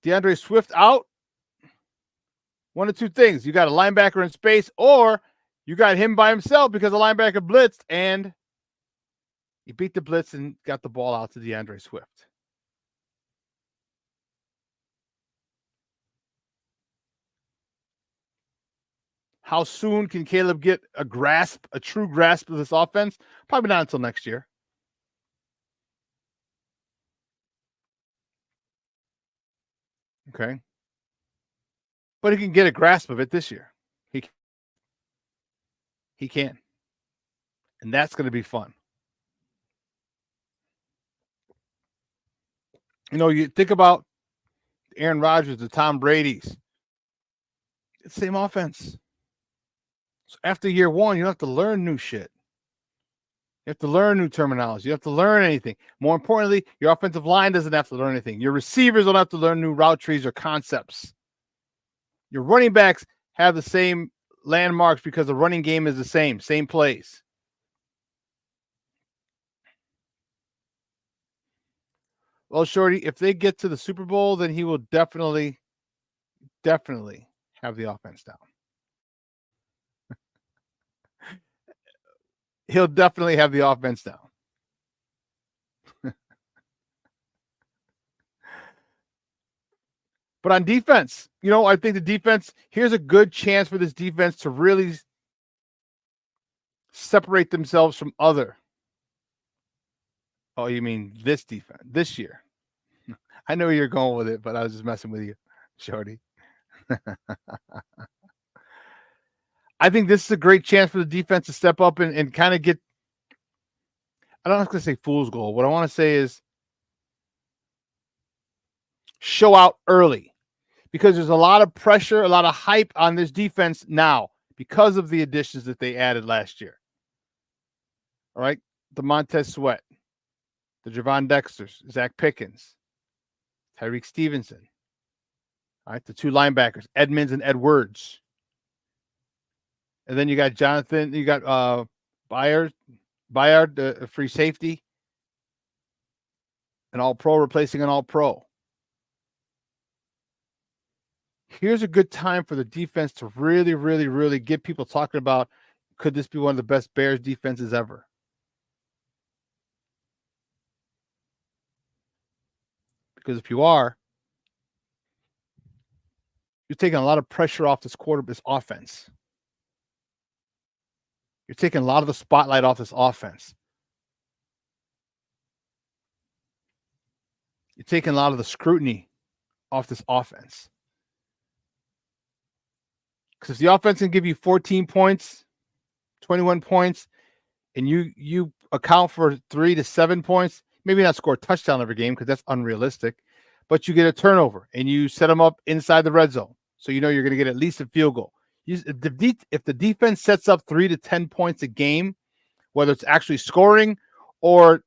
DeAndre Swift out. One of two things. You got a linebacker in space, or you got him by himself because the linebacker blitzed, and you beat the blitz and got the ball out to DeAndre Swift. How soon can Caleb get a true grasp of this offense? Probably not until next year. Okay. But he can get a grasp of it this year. He can. And that's going to be fun. You know, you think about Aaron Rodgers, the Tom Brady's. It's the same offense. So after year one, you don't have to learn new shit. You have to learn new terminology. You have to learn anything. More importantly, your offensive line doesn't have to learn anything. Your receivers don't have to learn new route trees or concepts. Your running backs have the same landmarks because the running game is the same plays. Well, Shorty, if they get to the Super Bowl, then he will definitely have the offense down. He'll definitely have the offense down. But on defense, you know, I think the defense, here's a good chance for this defense to really separate themselves from other. Oh, you mean this defense, this year? I know where you're going with it, but I was just messing with you, Shorty. I think this is a great chance for the defense to step up and kind of get, I don't know if I'm going to say fool's goal. What I want to say is show out early, because there's a lot of pressure, a lot of hype on this defense now because of the additions that they added last year. All right. the Montez Sweat, the Javon Dexters, Zach Pickens, Tyreek Stevenson. All right, the two linebackers, Edmonds and Edwards. And then you got Jonathan, you got Bayard, the free safety, an all-pro replacing an all-pro. Here's a good time for the defense to really, really, really get people talking about, could this be one of the best Bears defenses ever? Because if you are, you're taking a lot of pressure off this offense. You're taking a lot of the spotlight off this offense. You're taking a lot of the scrutiny off this offense. Because if the offense can give you 14 points, 21 points, and you account for 3 to 7 points, maybe not score a touchdown every game because that's unrealistic, but you get a turnover and you set them up inside the red zone. So you know you're going to get at least a field goal. If the defense sets up 3 to 10 points a game, whether it's actually scoring or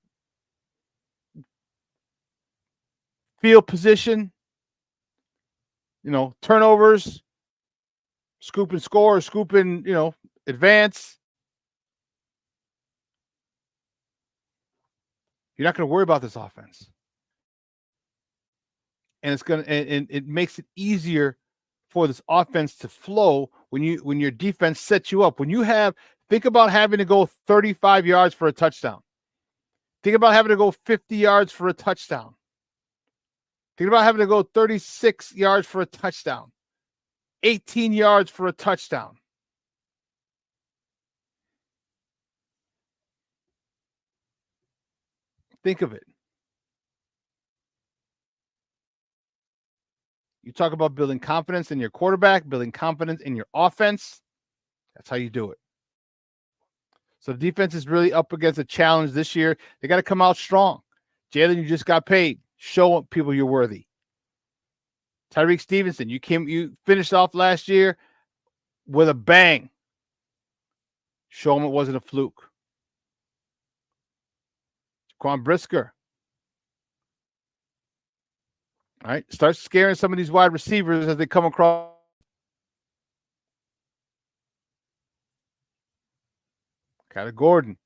field position, turnovers, scoop and score, scoop and, advance, you're not going to worry about this offense. And it makes it easier for this offense to flow when your defense sets you up. Think about having to go 35 yards for a touchdown. Think about having to go 50 yards for a touchdown. Think about having to go 36 yards for a touchdown. 18 yards for a touchdown. Think of it. You talk about building confidence in your quarterback, building confidence in your offense. That's how you do it. So the defense is really up against a challenge this year. They got to come out strong. Jalen, you just got paid. Show people you're worthy. Tyreek Stevenson, you finished off last year with a bang. Show them it wasn't a fluke. Jaquan Brisker. All right, start scaring some of these wide receivers as they come across. Kyler Gordon.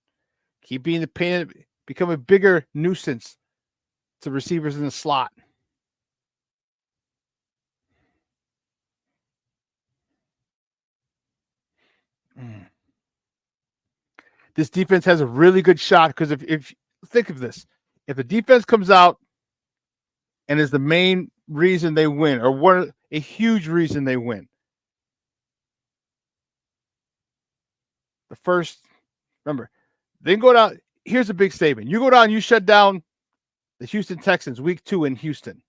Keep being the pain, become a bigger nuisance to receivers in the slot. This defense has a really good shot because if think of this, if the defense comes out and is the main reason they win, or a huge reason they win, remember, they go down. Here's a big statement: you go down, you shut down the Houston Texans week 2 in Houston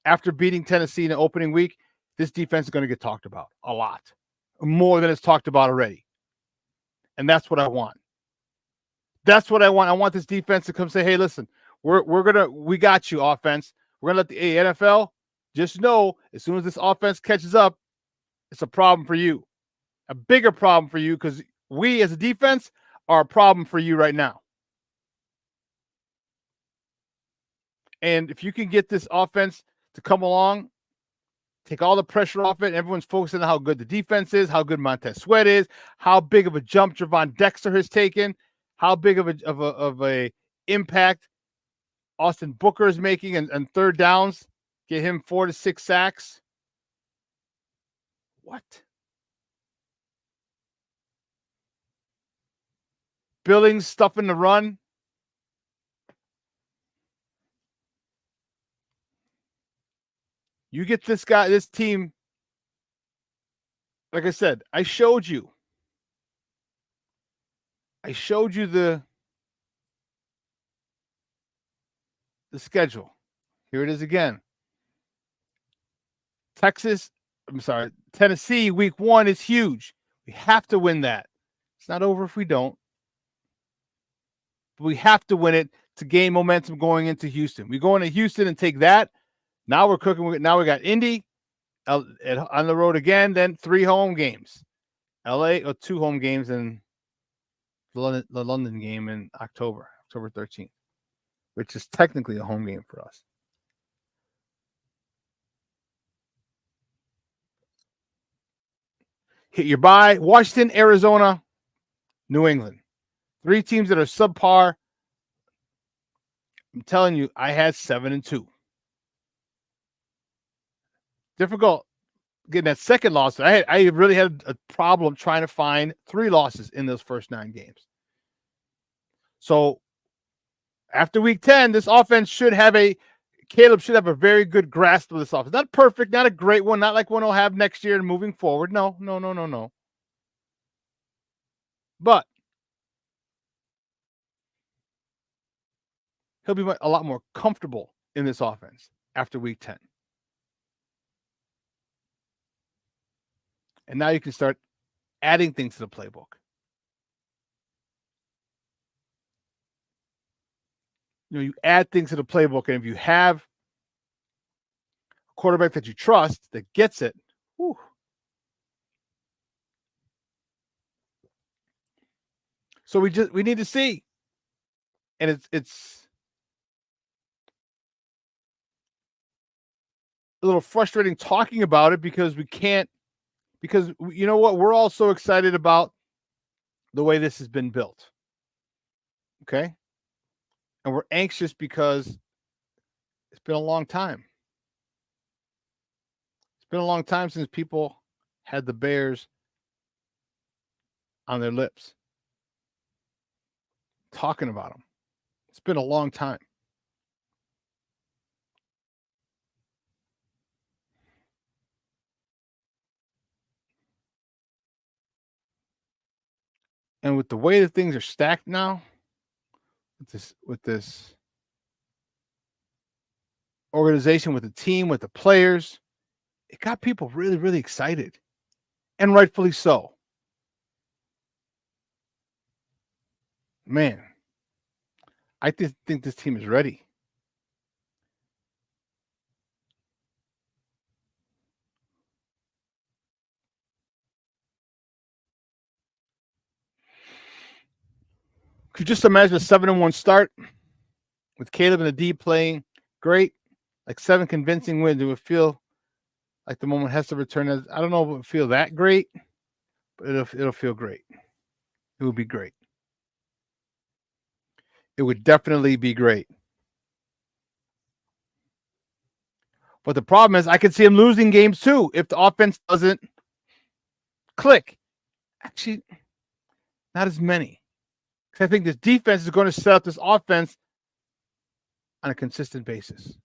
after beating Tennessee in the opening week. This defense is going to get talked about a lot, more than it's talked about already, and that's what I want. That's what I want. I want this defense to come say, "Hey, listen, we got you, offense. We're gonna let the NFL just know as soon as this offense catches up, it's a problem for you, a bigger problem for you, because we as a defense are a problem for you right now." And if you can get this offense to come along, take all the pressure off it, and everyone's focusing on how good the defense is, how good Montez Sweat is, how big of a jump Javon Dexter has taken, how big of a impact Austin Booker is making and third downs, get him 4 to 6 sacks. What? Billings stuffing the run. You get this team. Like I said, I showed you the schedule. Here it is again. Tennessee, week 1 is huge. We have to win that. It's not over if we don't. But we have to win it to gain momentum going into Houston. We go into Houston and take that. Now we're cooking. Now we got Indy on the road again, then 3 home games. LA, or 2 home games, and the London game in October 13th, which is technically a home game for us. Hit your bye: Washington, Arizona, New England. 3 teams that are subpar. I'm telling you, I had 7-2. Difficult getting that second loss. I really had a problem trying to find 3 losses in those first 9 games. So after week 10, this offense Caleb should have a very good grasp of this offense. Not perfect, not a great one, not like one he'll have next year and moving forward. No. But he'll be a lot more comfortable in this offense after week 10. And now you can start adding things to the playbook. You add things to the playbook, and if you have a quarterback that you trust that gets it, whew. So we need to see. And it's a little frustrating talking about it because you know what? We're all so excited about the way this has been built. Okay? And we're anxious because it's been a long time. It's been a long time since people had the Bears on their lips talking about them. It's been a long time. And with the way that things are stacked now, with this organization, with the team, with the players, it got people really, really excited. And rightfully so. Man, I think this team is ready. Could you just imagine a 7-1 start with Caleb and the D playing great, like 7 convincing wins? It would feel like the moment has to return. I don't know if it would feel that great, but it'll feel great. It would be great. It would definitely be great. But the problem is I could see him losing games too if the offense doesn't click. Actually, not as many. Because I think this defense is going to set up this offense on a consistent basis.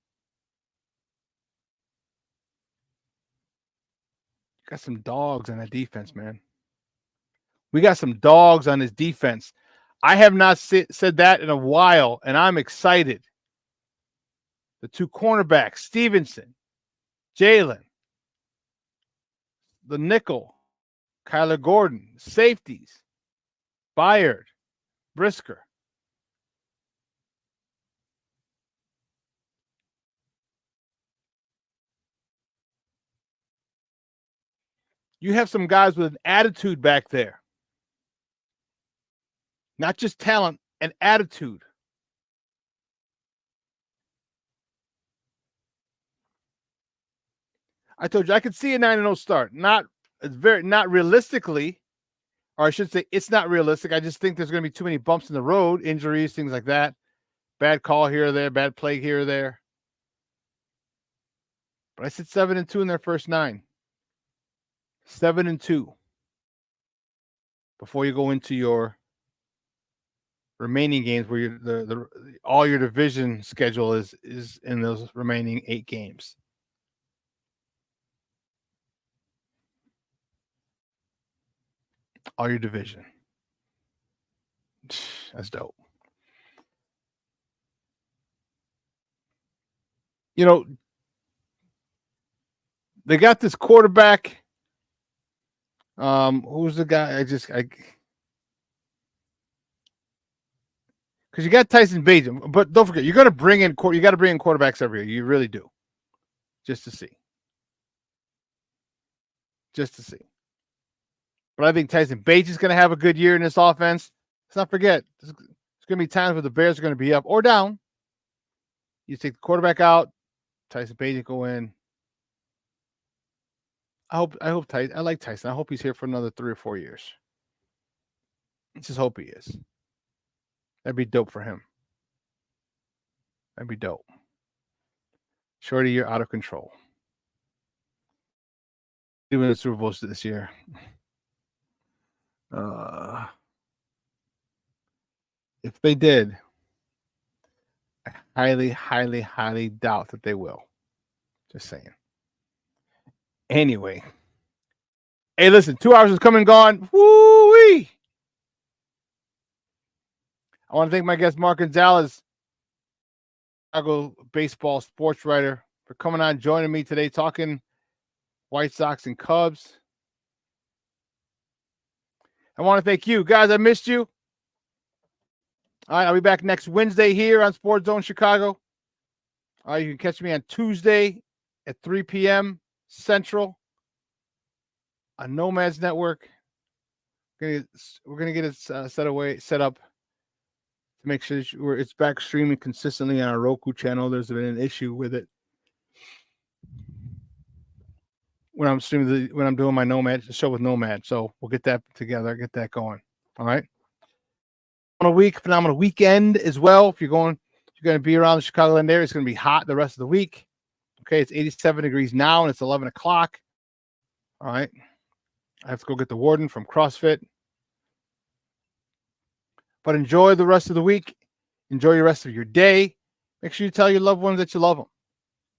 Got some dogs on that defense, man. We got some dogs on this defense. I have not said that in a while, and I'm excited. The 2 cornerbacks, Stevenson, Jalen, the nickel, Kyler Gordon, safeties, Byard, Brisker. You have some guys with an attitude back there. Not just talent, an attitude. I told you I could see a 9-0 start. Not realistically, or I should say it's not realistic. I just think there's going to be too many bumps in the road, injuries, things like that. Bad call here or there, bad play here or there. But I said 7-2 in their first 9. 7-2. Before you go into your remaining games where all your division schedule is in those remaining 8 games. All your division. That's dope. You know, they got this quarterback. Who's the guy? Because you got Tyson Bates, but don't forget, you got to bring in quarterbacks every year. You really do, just to see. But I think Tyson Bates is going to have a good year in this offense. let's not forget, there's going to be times where the Bears are going to be up or down. You take the quarterback out, Tyson Bagent go in. I hope Tyson. I like Tyson. I hope he's here for another 3 or 4 years. I just hope he is. That'd be dope for him. That'd be dope. Shorty, you're out of control. Doing the Super Bowl this year. If they did, I highly, highly, highly doubt that they will. Just saying. Anyway. Hey, listen, 2 hours is come and gone. Woo-wee! I want to thank my guest, Mark Gonzalez, Chicago baseball sports writer, for coming on, joining me today, talking White Sox and Cubs. I want to thank you. Guys, I missed you. All right, I'll be back next Wednesday here on Sports Zone Chicago. All right, you can catch me on Tuesday at 3 p.m. Central on Nomads Network. We're gonna get it set up to make sure it's back streaming consistently on our Roku channel. There's been an issue with it when I'm doing my Nomad show with Nomad. So we'll get that together, get that going. All right. Phenomenal weekend as well. If you're going to be around the Chicagoland area, it's going to be hot the rest of the week. Okay, it's 87 degrees now, and it's 11 o'clock. All right. I have to go get the warden from CrossFit. But enjoy the rest of the week. Enjoy the rest of your day. Make sure you tell your loved ones that you love them.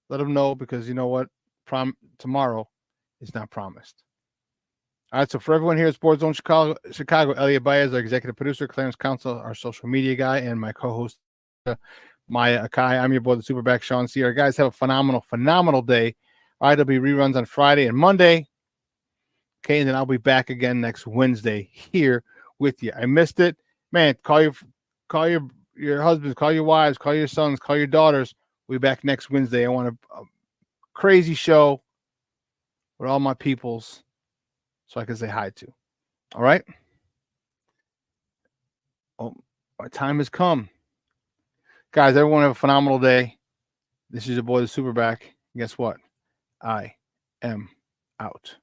Let them know, because you know what? Tomorrow is not promised. All right, so for everyone here at Sports Zone Chicago, Elliot Baez, our executive producer, Clarence Council, our social media guy, and my co-host, Maya Akai. I'm your boy, the SuperBack, Shawn Sierra. Guys, have a phenomenal day. All right, there'll be reruns on Friday and Monday. Okay, and then I'll be back again next Wednesday here with you. I missed it. Man, call your husbands, call your wives, call your sons, call your daughters. We'll be back next Wednesday. I want a crazy show with all my peoples, so I can say hi to. All right? Oh, my time has come. Guys, everyone have a phenomenal day. This is your boy, the SuperBack. Guess what? I am out.